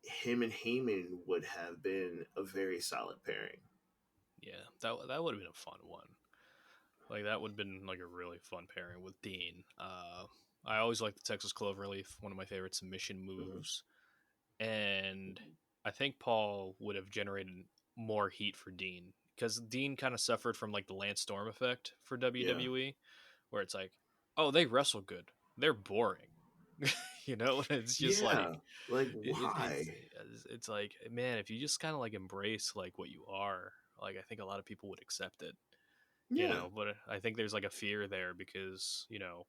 him and Heyman would have been a very solid pairing. Yeah, that would have been a fun one. Like that would have been like a really fun pairing with Dean. I always liked the Texas Cloverleaf, one of my favorite submission Mm-hmm. moves, and I think Paul would have generated more heat for Dean because Dean kind of suffered from like the Lance Storm effect for Yeah, WWE, where it's like, oh, they wrestle good, they're boring, it's just like yeah. Like, it, why? it's like, man, if you just kind of like embrace like what you are, like I think a lot of people would accept it. Yeah. But I think there's like a fear there because,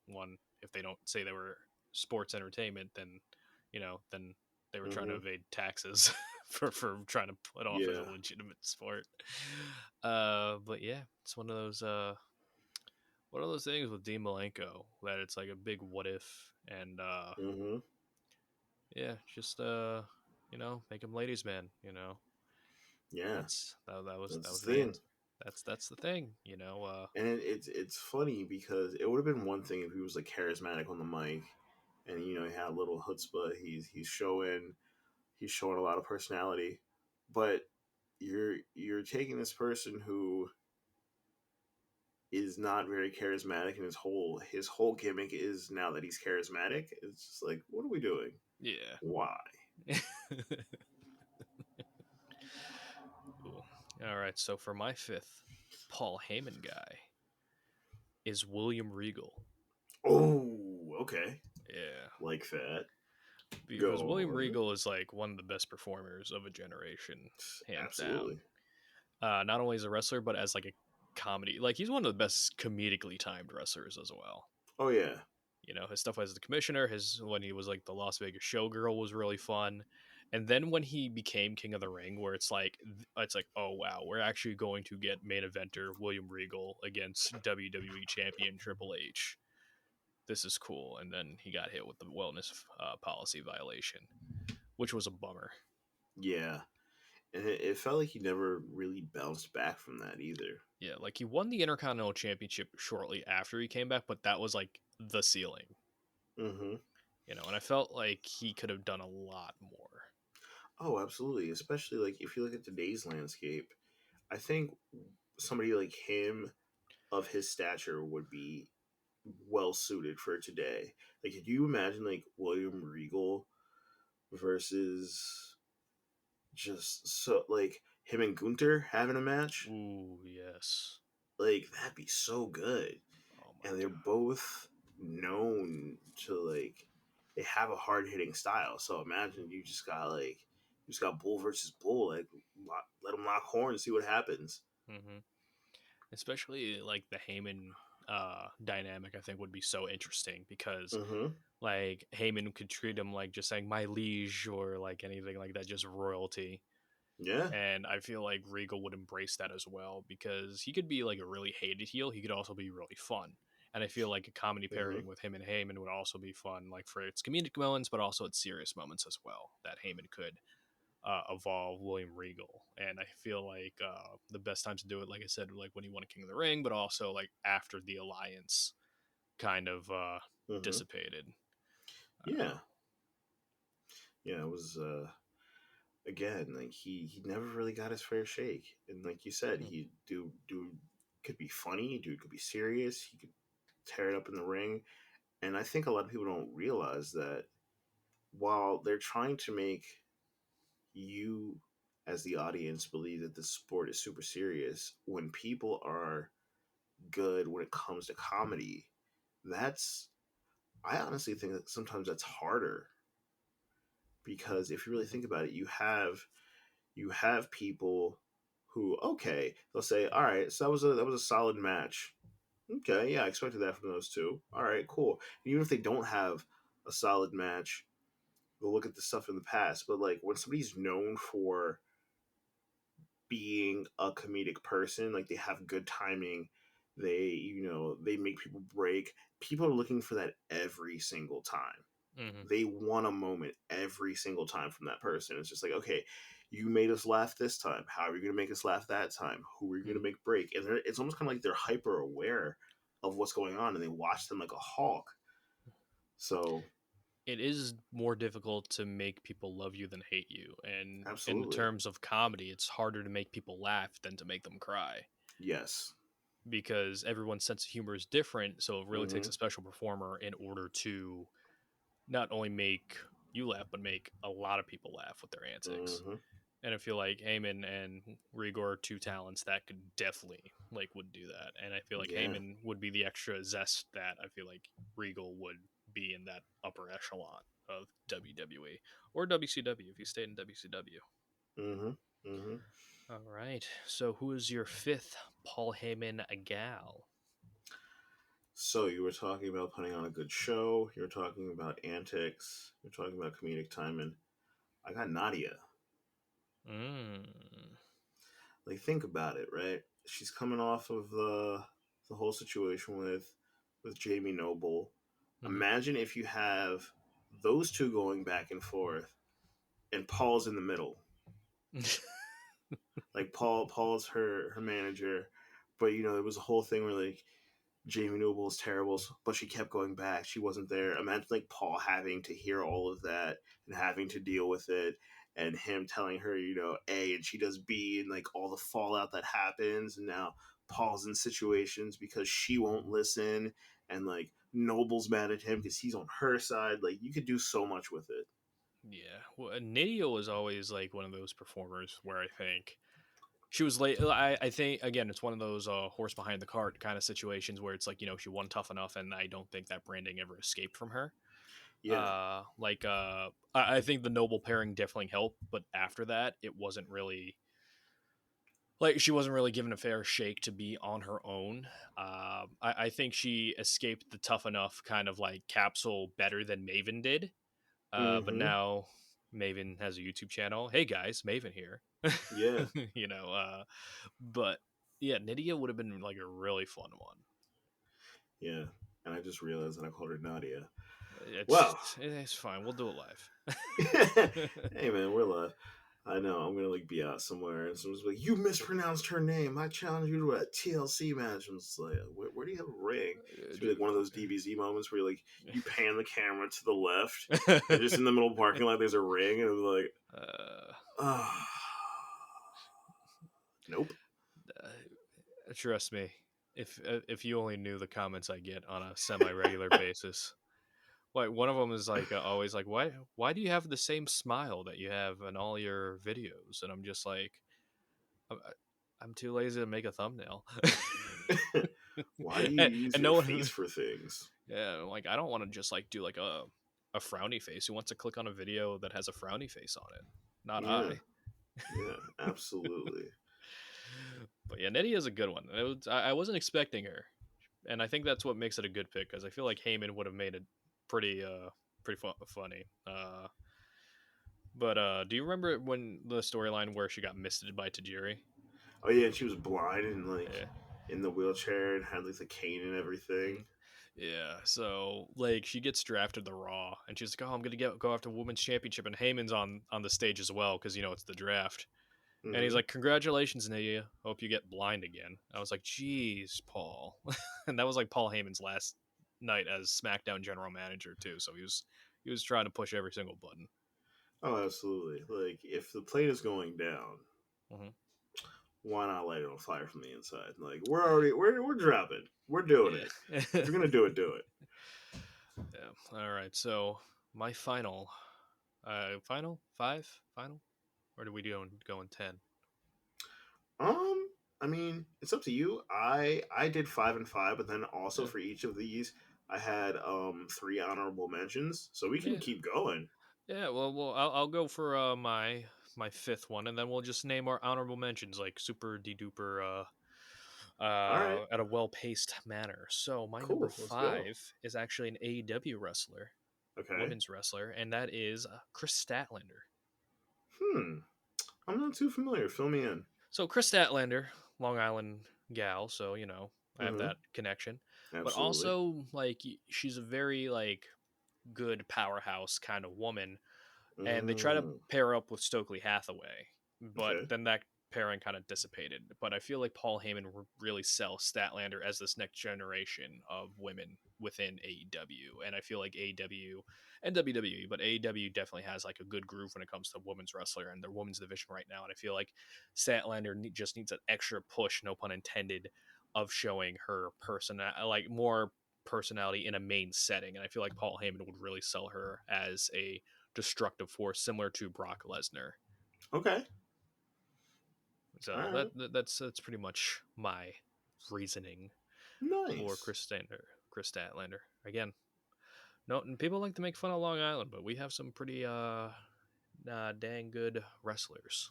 one, if they don't say they were sports entertainment, then they were trying to Mm-hmm. evade taxes for trying to put off as a Yeah. legitimate sport. But yeah, it's one of those things with Dean Malenko that it's like a big what if, and Mm-hmm. yeah, just make him ladies man. Yeah. That was That's the the thing. answer. That's the thing. And it's funny because it would have been one thing if he was like charismatic on the mic, and he had a little chutzpah. He's showing a lot of personality, but you're taking this person who is not very charismatic, and his whole gimmick is now that he's charismatic. It's just like, what are we doing? Yeah. Why? Cool. All right. So for my fifth Paul Heyman guy is William Regal. Oh, okay, Yeah. like that. Because Go William on. Regal is like one of the best performers of a generation, hands down. Absolutely. Not only as a wrestler, but as like a comedy. Like he's one of the best comedically timed wrestlers as well. Oh yeah. His stuff as the commissioner, his when he was like the Las Vegas showgirl was really fun. And then when he became King of the Ring, where it's like, oh wow, we're actually going to get main eventer William Regal against WWE champion Triple H. This is cool. And then he got hit with the wellness policy violation, which was a bummer. Yeah. And it felt like he never really bounced back from that either. Yeah, like he won the Intercontinental Championship shortly after he came back, but that was like the ceiling, Mm-hmm. and I felt like he could have done a lot more. Oh, absolutely. Especially like if you look at today's landscape, I think somebody like him of his stature would be well suited for today. Like, could you imagine like William Regal versus just so like him and Gunther having a match? Ooh, yes. Like, that'd be so good. Oh my And they're god. both known to like they have a hard hitting style. So imagine you just got bull versus bull. Like, let them lock horns, see what happens. hmm Especially like the Heyman dynamic, I think would be so interesting because Mm-hmm. like Heyman could treat him like just saying my liege or like anything like that, just royalty. Yeah. And I feel like Regal would embrace that as well because he could be like a really hated heel. He could also be really fun. And I feel like a comedy Mm-hmm. pairing with him and Heyman would also be fun, like for its comedic moments, but also its serious moments as well. That Heyman could evolve William Regal. And I feel like the best time to do it, like I said, like when he won King of the Ring, but also like after the alliance kind of Mm-hmm. dissipated. Uh, Yeah. Yeah. It was again like he never really got his fair shake, and like you said, mhm, he do could be funny, dude could be serious, he could tear it up in the ring. And I think a lot of people don't realize that while they're trying to make you as the audience believe that the sport is super serious, when people are good when it comes to comedy, that's I honestly think that sometimes that's harder, because if you really mhm, think about it, you have people who, okay, they'll say, all right, so that was a solid match. Okay, yeah, I expected that from those two. All right, cool. And even if they don't have a solid match, they'll look at the stuff in the past. But like when somebody's known for being a comedic person, like they have good timing, they make people break. People are looking for that every single time. Hmm. They want a moment every single time from that person. It's just like, okay, you made us laugh this time. How are you going to make us laugh that time? Who are you going to Hmm. make break? And it's almost kind of like they're hyper aware of what's going on, and they watch them like a hawk. So, It is more difficult to make people love you than hate you, and in absolutely. terms of comedy, it's harder to make people laugh than to make them cry Yes. because everyone's sense of humor is different. So it really takes Mm-hmm. a special performer in order to not only make you laugh, but make a lot of people laugh with their antics. Mm-hmm. And I feel like Heyman and Rigor are two talents that could definitely would do that. And I feel like Yeah. Heyman would be the extra zest that I feel like Regal would be in that upper echelon of WWE or WCW if he stayed in WCW. Mm-hmm. Mm-hmm. All right. So who is your fifth Paul Heyman gal? So you were talking about putting on a good show. You're talking about antics. You're talking about comedic timing. I got Nadia. Mm. Like, think about it, right? She's coming off of the whole situation with Jamie Noble. Mm-hmm. Imagine if you have those two going back and forth, and Paul's in the middle. Like, Paul's her manager, but there was a whole thing where like Jamie Noble is terrible, but she kept going back. She wasn't there. Imagine like Paul having to hear all of that and having to deal with it, and him telling her, A, and she does B, and like all the fallout that happens. And now Paul's in situations because she won't listen, and like Noble's mad at him because he's on her side. Like, you could do so much with it. Yeah. Well, Nidia was always like one of those performers where I think she was late. I think again, it's one of those horse behind the cart kind of situations where it's like she won tough enough, and I don't think that branding ever escaped from her. Yeah. I think the noble pairing definitely helped, but after that, it wasn't really like she wasn't really given a fair shake to be on her own. I think she escaped the tough enough kind of like capsule better than Maven did. But Mm-hmm. now Maven has a YouTube channel. Hey guys, Maven here. Yeah. you know, uh, but yeah, Nydia would have been like a really fun one. Yeah. And I just realized that I called her Nadia. Well, It's fine. We'll do it live. hey man, we're live. I know I'm gonna like be out somewhere and someone's like, "You mispronounced her name. I challenge you to a TLC match." And it's like, where do you have a ring? It's gonna be like one of those DBZ moments where you pan the camera to the left and just in the middle of the parking lot there's a ring and I'm like, uh, ah, nope. Trust me, if you only knew the comments I get on a semi regular basis. Like one of them is like always like why do you have the same smile that you have in all your videos? And I'm just like I'm, I'm too lazy to make a thumbnail. Why do you and, use and your no face one, for things? yeah, like I don't want to just like do like a frowny face. Who wants to click on a video that has a frowny face on it? Not Yeah, I. yeah, absolutely. But yeah, Nettie is a good one. I wasn't expecting her, and I think that's what makes it a good pick because I feel like Heyman would have made it pretty funny. But do you remember when the storyline where she got misted by Tajiri? Oh yeah, and she was blind and like Yeah. in the wheelchair and had like the cane and everything. Mhm. Yeah, so like she gets drafted to Raw, and she's like, "Oh, I'm gonna go after Women's Championship," and Heyman's on the stage as well because it's the draft, and he's Mm-hmm. like, "Congratulations, Nia. Hope you get blind again." I was like, "Geez, Paul," and that was like Paul Heyman's last night as SmackDown general manager too, so he was trying to push every single button. Oh, absolutely. Like, if the plane is going down, Hmm. why not light it on fire from the inside? Like, we're dropping. We're doing it. Yeah. If you're gonna do it. Yeah. All right. So my final five, final, or do we go in 10? Um, I mean, it's up to you. I did 5 and 5, but then also Yeah. for each of these, I had three honorable mentions, so we can Yeah. keep going. Yeah. Well, I'll go for my fifth one, and then we'll just name our honorable mentions like super de duper All right, at a well paced manner. So my number cool. Let's go. five is actually an AEW wrestler, Okay. women's wrestler, and that is Chris Statlander. Hmm. I'm not too familiar. Fill me in. So Chris Statlander, Long Island gal, so I have Mm-hmm. that connection. But Absolutely. also like she's a very like good powerhouse kind of woman, and they try to Mm, pair up with Stokely Hathaway, but okay. then that pairing kind of dissipated. But I feel like Paul Heyman really sell Statlander as this next generation of women within AEW, and I feel like AEW and WWE, but AEW definitely has like a good groove when it comes to women's wrestler and their women's division right now. And I feel like Statlander just needs an extra push, no pun intended, of showing her person like more personality in a main setting. And I feel like Paul Heyman would really sell her as a destructive force, similar to Brock Lesnar. Okay. All So right. that's pretty much my reasoning for Nice. Chris Statlander. Again, no, and people like to make fun of Long Island, but we have some pretty dang good wrestlers.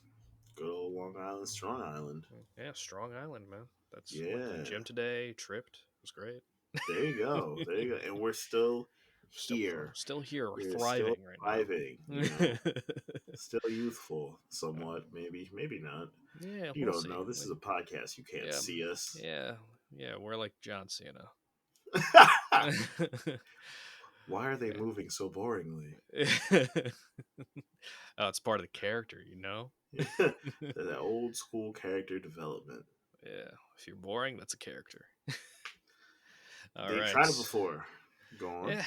Good old Long Island, Strong Island. Yeah, Strong Island, man. That's went to the Yeah. gym today, tripped. It was great. There you go. There you go. And we're still still here. still here, We're still thriving right thriving, now. still youthful somewhat, maybe, maybe not. Yeah, You we'll don't see. know. This is a podcast. You can't Yeah, see us. yeah, yeah. We're like John Cena. Why are they Yeah. moving so boringly? Oh, it's part of the character, you know? That old school character development. Yeah. If you're boring, that's a character. All They've right. tried it before. Go on. Yeah,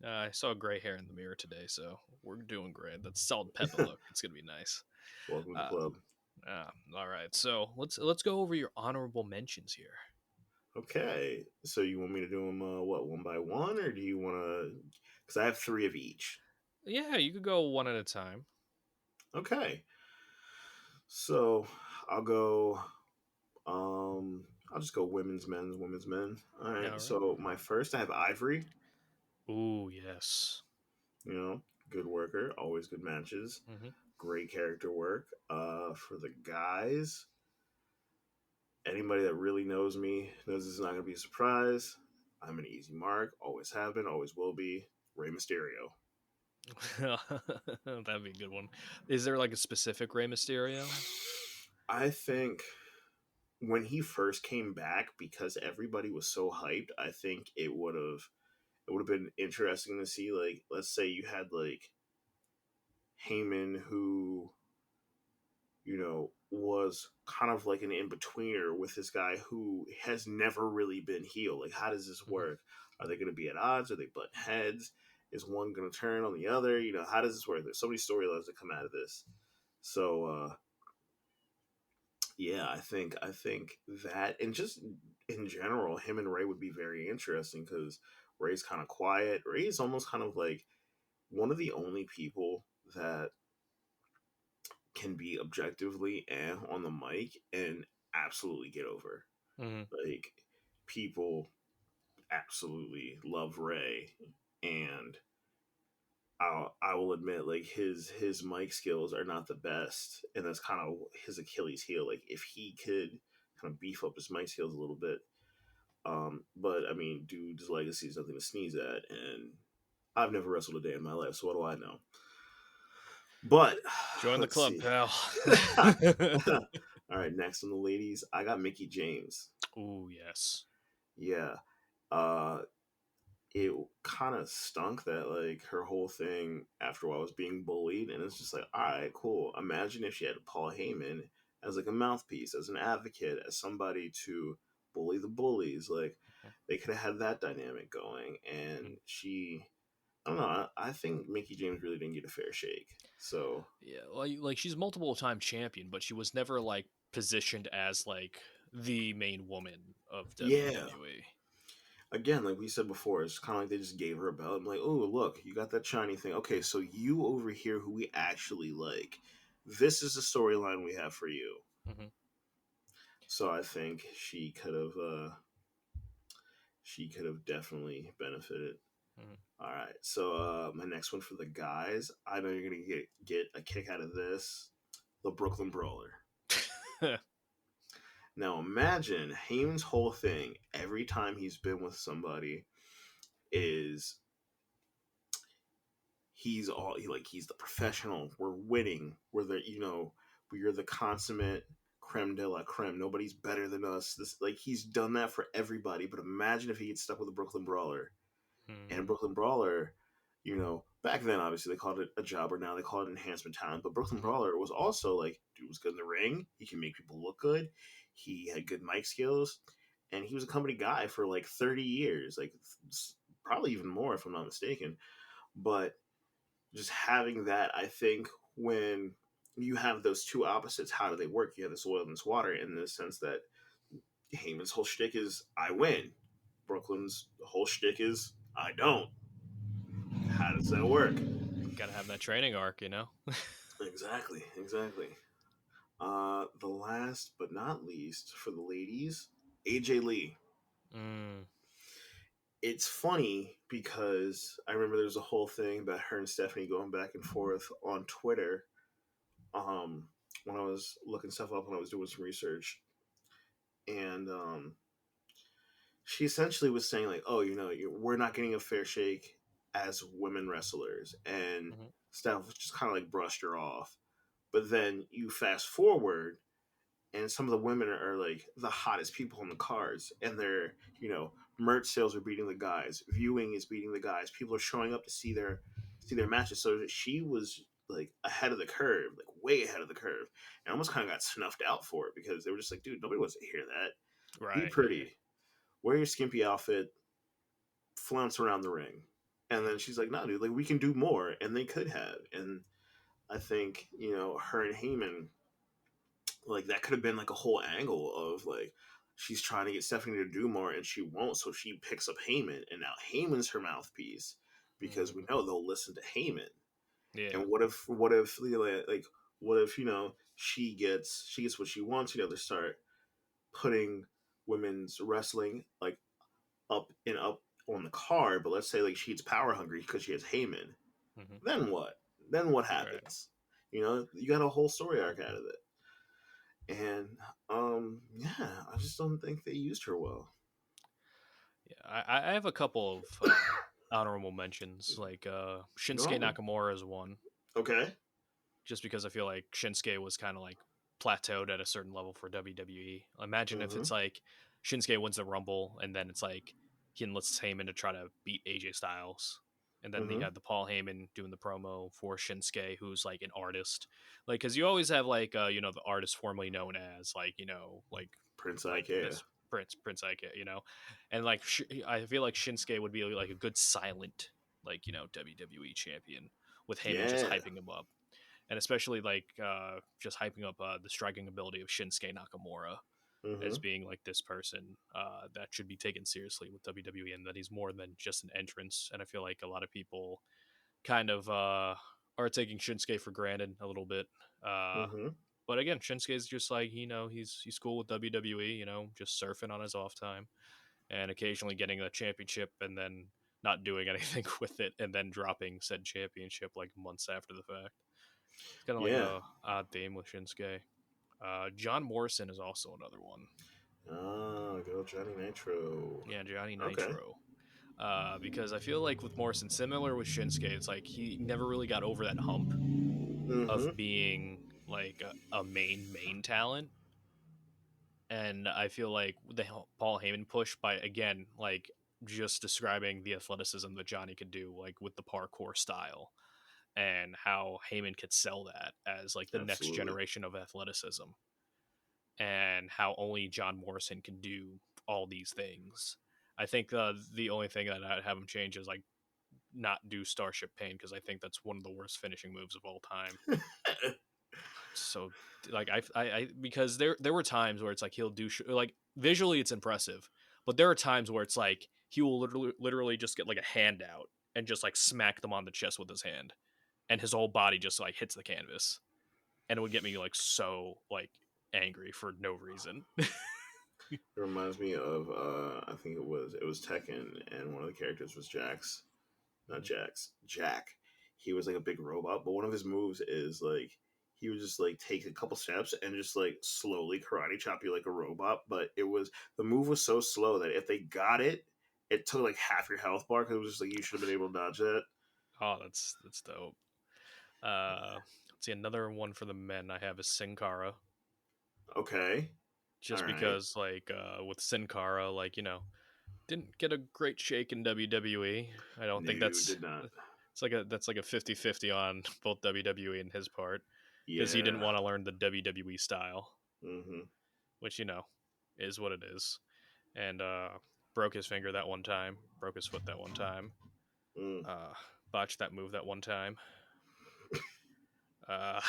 I saw gray hair in the mirror today, so we're doing great. That's salt and pepper look. It's gonna be nice. Welcome to the Uh, club. all right. So let's go over your honorable mentions here. Okay, so you want me to do them what, one by one, or do you want to? Because I have three of each. Yeah, you could go one at a time. Okay, so I'll go. I'll just go women's, men's, women's, men. All right. All right. So my first, I have Ivory. Ooh, yes. You know, good worker, always good matches, Hmm. great character work. For the guys, anybody that really knows me knows this is not going to be a surprise. I'm an easy mark. Always have been. Always will be. Rey Mysterio. That'd be a good one. Is there like a specific Rey Mysterio? I think when he first came back, because everybody was so hyped, I think it would have been interesting to see, like, let's say you had like Heyman, who was kind of like an in betweener with this guy who has never really been heel. Like, how does this Hmm. work? Are they going to be at odds? Are they butt heads? Is one going to turn on the other? How does this work? There's so many storylines that come out of this. So, yeah, I think that, and just in general, him and Ray would be very interesting because Ray's kind of quiet. Ray's almost kind of like one of the only people that can be objectively on the mic and absolutely get over. Hmm. Like, people absolutely love Ray, and I will admit, like, his mic skills are not the best, and that's kind of his Achilles heel. Like, if he could kind of beef up his mic skills a little bit, but I mean, dude's legacy is nothing to sneeze at, and I've never wrestled a day in my life, so what do I know? But Join the let's club, see. pal. All right, next on the ladies, I got Mickey James. Ooh, yes. Yeah. Uh it kind of stunk that, like, her whole thing after a while was being bullied, and it's just like, all right, cool. Imagine if she had Paul Heyman as like a mouthpiece, as an advocate, as somebody to bully the bullies. Like, they could have had that dynamic going, and she, I don't know, I think Mickey James really didn't get a fair shake. So Yeah, like she's multiple time champion, but she was never like positioned as like the main woman of yeah, WWE. again, like we said before, it's kind of like they just gave her a belt. I'm like, oh, look, you got that shiny thing. Okay, so you over here, who we actually like, this is the storyline we have for you. Hmm. So I think she could have definitely benefited. Hmm. All right, so my next one for the guys, I know you're gonna get a kick out of this, the Brooklyn Brawler. Now imagine Heyman's whole thing every time he's been with somebody is he's the professional. We're winning. We're the consummate creme de la creme. Nobody's better than us. This, like, he's done that for everybody. But imagine if he gets stuck with a Brooklyn Brawler, and Hmm. Brooklyn Brawler. back then obviously they called it a jobber. Now they call it enhancement talent. But Brooklyn Hmm. Brawler was also like, dude was good in the ring. He can make people look good. He had good mic skills, and he was a company guy for like 30 years, like probably even more if I'm not mistaken. But just having that, I think when you have those two opposites, how do they work? You have this oil and this water in the sense that Heyman's whole shtick is I win. Brooklyn's whole shtick is I don't. How does that work? Gotta have that training arc, you know. Exactly, exactly. The last but not least for the ladies, AJ Lee. Mm. It's funny because I remember there was a whole thing about her and Stephanie going back and forth on Twitter. Um, when I was looking stuff up when I was doing some research, and she essentially was saying like, "Oh, we're not getting a fair shake as women wrestlers," and Hmm. Steph just kind of like brushed her off. But then you fast forward, and some of the women are like the hottest people on the cards, and merch sales are beating the guys, viewing is beating the guys, people are showing up to see their matches. So she was like ahead of the curve, like way ahead of the curve, and almost kind of got snuffed out for it because they were just like, dude, nobody wants to hear that. Be Right. Yeah. pretty, wear your skimpy outfit, flounce around the ring. And then she's like, no, dude, like we can do more, and they could have. And I think her and Heyman, like that could have been like a whole angle of like she's trying to get Stephanie to do more and she won't, so she picks up Heyman, and now Heyman's her mouthpiece because we Hmm. know they'll listen to Heyman. Yeah. And what if like what if she gets what she wants? They start putting women's wrestling like up and up on the card, but let's say like she's power hungry because she has Heyman. Hmm. Then what? Then what Right. happens? You got a whole story arc out of it. And yeah, I just don't think they used her well. Yeah. I have a couple of honorable mentions, like Go Shinsuke on. Nakamura is one, Okay. just because I feel like Shinsuke was kind of like plateaued at a certain level for WWE. Imagine if Mm-hmm. it's like Shinsuke wins the Rumble, and then it's like he enlists Heyman to try to beat AJ Styles. And then you Mm-hmm. had the Paul Heyman doing the promo for Shinsuke, who's like an artist, like because you always have like the artist formerly known as like Prince like Ikea. this Prince Ike, and like I feel like Shinsuke would be like a good silent like WWE champion with Heyman just Yeah. hyping him up, and especially like just hyping up the striking ability of Shinsuke Nakamura Mm-hmm. as being like this person that should be taken seriously with WWE, and that he's more than just an entrance. And I feel like a lot of people kind of are taking Shinsuke for granted a little bit. Uh, Mm-hmm. but again, Shinsuke's just like he's cool with WWE, just surfing on his off time and occasionally getting a championship and then not doing anything with it and then dropping said championship like months after the fact. It's kind of like Yeah. a odd theme with Shinsuke. John Morrison is also another one. Oh, good old Johnny Nitro. Yeah, Johnny Okay. Nitro. Because I feel like with Morrison, similar with Shinsuke, it's like he never really got over that hump Mm-hmm. of being like a main talent. And I feel like the Paul Heyman push by again like just describing the athleticism that Johnny could do, like with the parkour style, and how Heyman could sell that as like the next Absolutely. generation of athleticism, and how only John Morrison can do all these things. I think the only thing that I'd have him change is like not do Starship Pain, because I think that's one of the worst finishing moves of all time. So like I because there were times where it's like he'll do like visually it's impressive, but there are times where it's like he will literally just get like a hand out and just like smack them on the chest with his hand, and his whole body just like hits the canvas, and it would get me like so like angry for no reason. It reminds me of I think it was Tekken, and one of the characters was Jax. Not Jax. Jack. He was like a big robot, but one of his moves is like he would just like take a couple steps and just like slowly karate chop you like a robot. But the move was so slow that if they got it, it took like half your health bar because it was just like you should have been able to dodge that. Oh, that's dope. Let's see, another one for the men I have is Sin Cara, Okay. All just right. because like with Sin Cara, like didn't get a great shake in WWE. I don't think No, that's did not. that's like a 50-50 on both WWE and his part because he didn't Yeah. want to learn the WWE style, Mm-hmm. which is what it is. And broke his finger that one time, broke his foot that one time, Mm. uh, botched that move that one time. Uh,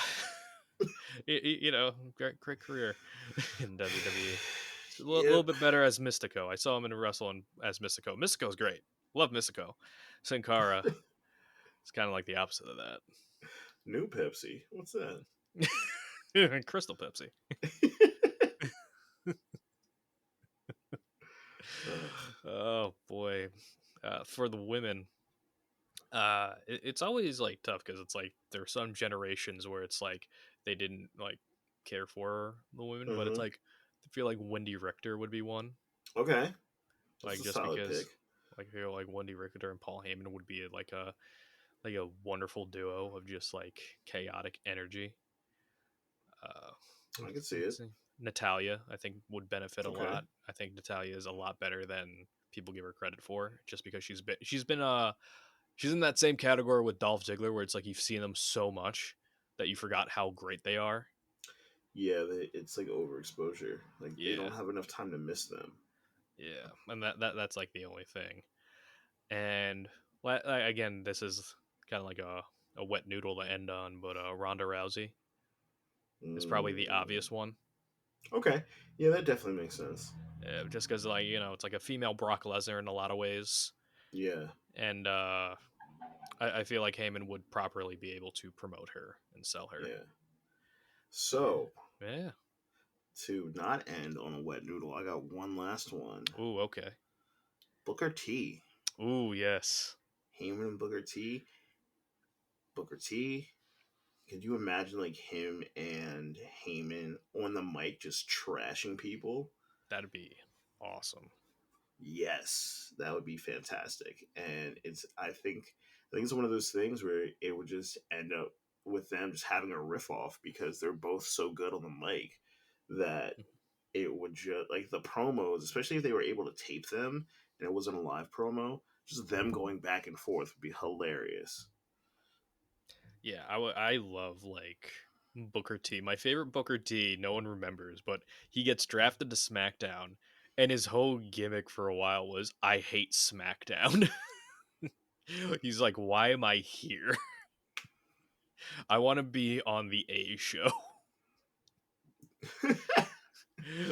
great career in WWE. It's little Yep. bit better as Mystico. I saw him in wrestling as Mystico. Mystico's great. Love Mystico. Sin Cara, it's kind of like the opposite of New Pepsi. What's that? that. Crystal Pepsi. Ugh. Oh boy. For the women, it's always like tough because it's like there are some generations where it's like they didn't like care for the women, but it's Mm-hmm. like I feel like Wendy Richter would be one. Okay. That's Like a just solid pick. because like I feel like Wendy Richter and Paul Heyman would be like a wonderful duo of just like chaotic energy. Uh, I can see let's it. see. Natalia, I think, would benefit a Okay. lot. I think Natalia is a lot better than people give her credit for, just because she's in that same category with Dolph Ziggler, where it's like you've seen them so much that you forgot how great they are. Yeah, it's like overexposure. Like they Yeah, don't have enough time to miss them. yeah, and that's like the only thing. And again, this is kind of like a wet noodle to end on, but Ronda Rousey is probably the Mm. obvious one. Okay. Yeah, that definitely makes sense. Just because like it's like a female Brock Lesnar in a lot of ways, Yeah. and I feel like Heyman would properly be able to promote her and sell her. Yeah. So Yeah. to not end on a wet noodle, I got one last one. Ooh, okay. Booker T. Ooh, yes. Heyman and Booker T. Booker T. Could you imagine like him and Heyman on the mic just trashing people? That'd be awesome. Yes, that would be fantastic. And I think it's one of those things where it would just end up with them just having a riff off because they're both so good on the mic that it would just like the promos, especially if they were able to tape them and it wasn't a live promo, just them going back and forth would be hilarious. Yeah, I love like Booker T. My favorite Booker T, no one remembers, but he gets drafted to SmackDown and his whole gimmick for a while was I hate SmackDown. He's like, "Why am I here? I want to be on the A show."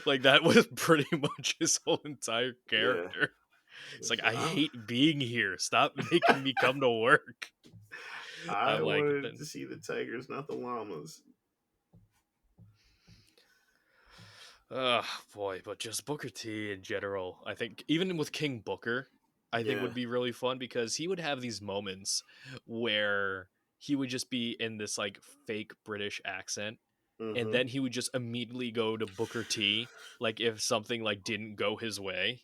Like that was pretty much his whole entire Yeah. character. It's like So I hate being here. Stop making me come to work. I I'm like, wanted to see the Tigers, not the Llamas. oh boy, but just Booker T in general. I think even with King Booker, I think Yeah. would be really fun because he would have these moments where he would just be in this like fake British accent and Mm-hmm. then he would just immediately go to Booker T like if something like didn't go his way.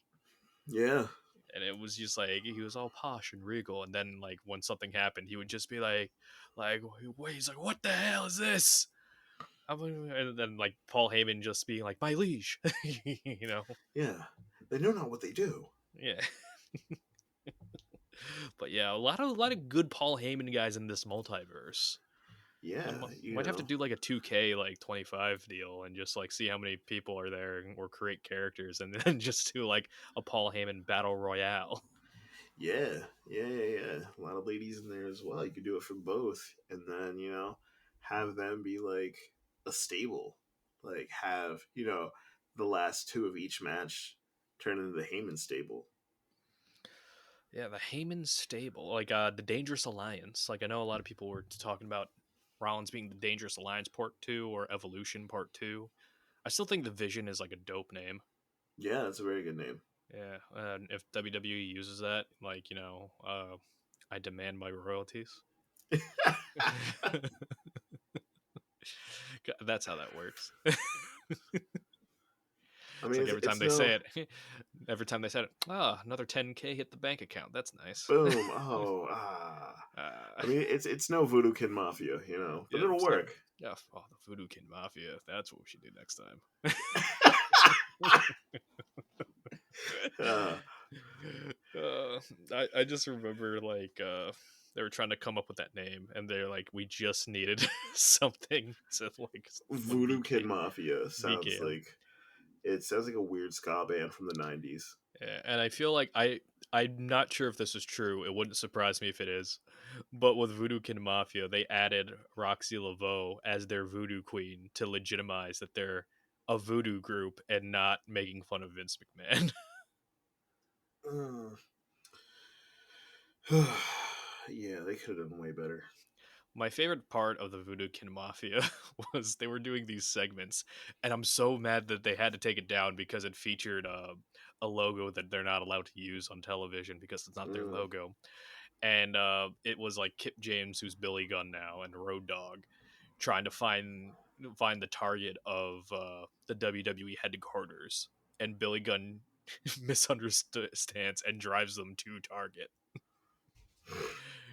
Yeah. And it was just like he was all posh and regal, and then like when something happened, he would just be like wait, he's like, "What the hell is this?" And then like Paul Heyman just being like, "My liege," you know. Yeah. They know not what they do. Yeah, but yeah, a lot of good Paul Heyman guys in this multiverse. I Yeah, might have to do like a 2K like 25 deal and just like see how many people are there or create characters and then just do like a Paul Heyman battle royale. Yeah. A lot of ladies in there as well. You could do it for both, and then have them be like a stable, like have the last two of each match turn into the Heyman stable. Yeah, the Heyman stable, like the Dangerous Alliance. Like I know a lot of people were talking about Rollins being the Dangerous Alliance Part 2 or Evolution Part 2. I still think the Vision is like a dope name. Yeah, that's a very good name. Yeah, and if WWE uses that, like I demand my royalties. That's how that works. I It's mean, like it's no every time they said it, another 10K hit the bank account. That's nice. boom. Oh, ah. uh, I mean, it's no Voodoo Kin Mafia, but yeah, it'll it's not. work. Yeah, oh, the Voodoo Kin Mafia. That's what we should do next time. uh, uh, I just remember like They were trying to come up with that name, and they're like, we just needed something to like with Voodoo Kid Mafia VKM. sounds like a weird ska band from the 90s. Yeah, and I feel like I'm not sure if this is true. It wouldn't surprise me if it is. But with Voodoo Kin Mafia, they added Roxy Laveau as their voodoo queen to legitimize that they're a voodoo group and not making fun of Vince McMahon. Yeah, they could have done way better. My favorite part of the Voodoo Kin Mafia was they were doing these segments, and I'm so mad that they had to take it down because it featured a logo that they're not allowed to use on television because it's not their Mm. logo. And it was like Kip James, who's Billy Gunn now, and Road Dogg trying to find the target of the WWE headquarters, and Billy Gunn misunderstands and drives them to Target.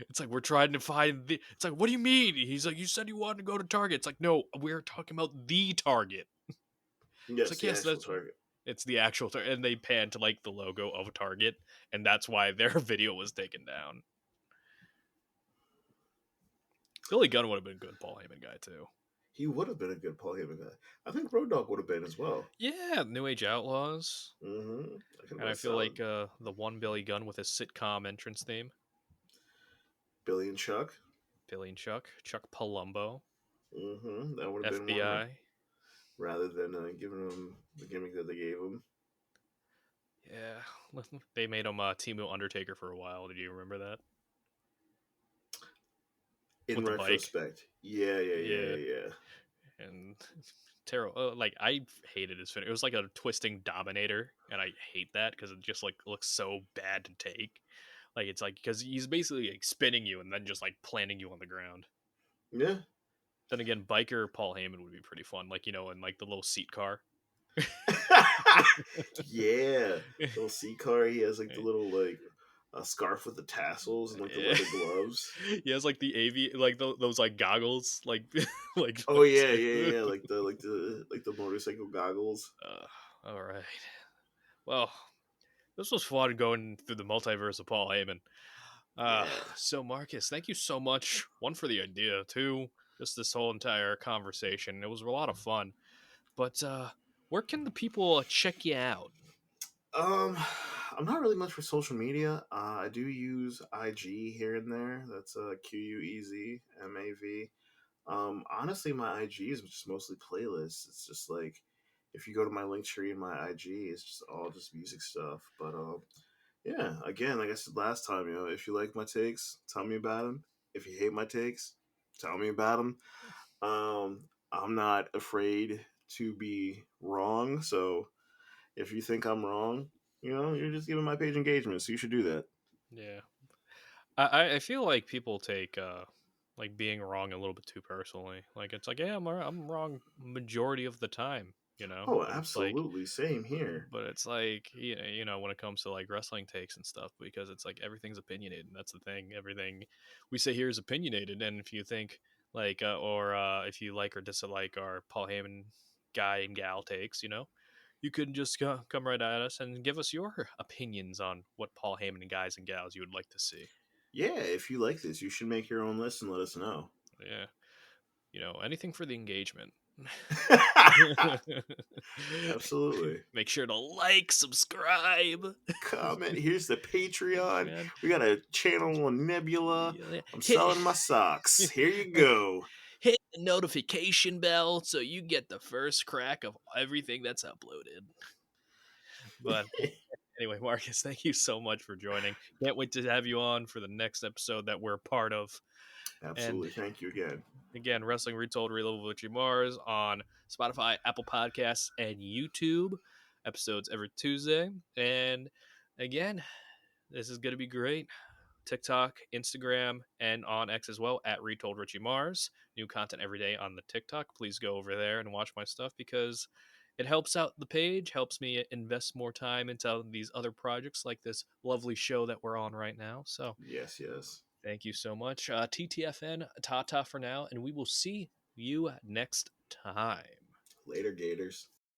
It's like, we're trying to find the. It's like, what do you mean? He's like, you said you wanted to go to Target. It's like, no, we're talking about the Target. It's Yes, like, the yes, actual that's target. it's the actual Target, and they pan to like the logo of Target, and that's why their video was taken down. Billy Gunn would have been a good Paul Heyman guy too. He would have been a good Paul Heyman guy. I think Road Dogg would have been as well. Yeah, New Age Outlaws, I could have and been I a feel solid like the one Billy Gunn with his sitcom entrance theme, Billy and Chuck. Billy and Chuck Palumbo, That would have been one FBI. rather than giving him the gimmick that they gave him. Yeah, they made him Timu Undertaker for a while. Did you remember that In with the bike? retrospect, yeah, yeah, yeah, Yeah, yeah, yeah. and terrible. Like, I hated his finish. It was like a twisting Dominator, and I hate that because it just like looks so bad to take. Like, it's like because he's basically like spinning you and then just like planting you on the ground. Yeah. Then again, biker Paul Heyman would be pretty fun. Like, in like the little seat car. Yeah, little C car. He has like the little like a scarf with the tassels and like the leather gloves. He has like the like those like goggles, like like Oh yeah, yeah, yeah. Like the motorcycle goggles. all right. Well, this was fun going through the multiverse of Paul Heyman. Yeah. So Marcus, thank you so much. One, for the idea. Two, just this whole entire conversation. It was a lot of fun. But where can the people check you out? Um, I'm not really much for social media. I do use IG here and there. That's QUEZMAV. Honestly, my IG is just mostly playlists. It's just like if you go to my link tree in my IG, it's just all just music stuff. But yeah. Again, like I said last time, if you like my takes, tell me about them. If you hate my takes, tell me about them. I'm not afraid to be wrong. So if you think I'm wrong, you're just giving my page engagement. So you should do that. Yeah. I feel like people take like being wrong a little bit too personally. Like, it's like, yeah, I'm wrong majority of the time, Oh, but it's like absolutely. Same here. it's like, when it comes to like wrestling takes and stuff, because it's like everything's opinionated, and that's the thing. Everything we say here is opinionated, and if you think like or if you like or dislike our Paul Heyman guy and gal takes, you can just come right at us and give us your opinions on what Paul Heyman and guys and gals you would like to see. Yeah, if you like this, you should make your own list and let us know. Yeah, anything for the engagement. Absolutely. Make sure to like, subscribe, Comment. Here's the Patreon. man. We got a channel on Nebula. Yeah, I'm hit selling my socks. Here you go. hit the notification bell so you get the first crack of everything that's uploaded. But anyway, Marcus, thank you so much for joining. Can't wait to have you on for the next episode that we're part of. And Absolutely. Thank you again. again, Wrestling Retold Reload with Richie Mars on Spotify, Apple Podcasts, and YouTube. Episodes every Tuesday. And again, this is going to be great. TikTok, Instagram, and on X as well at Retold Richie Mars. New content every day on the TikTok. Please go over there and watch my stuff because it helps out the page, helps me invest more time into these other projects like this lovely show that we're on right now. So Yes, yes. thank you so much. TTFN, Tata for now, and we will see you next time. Later, Gators.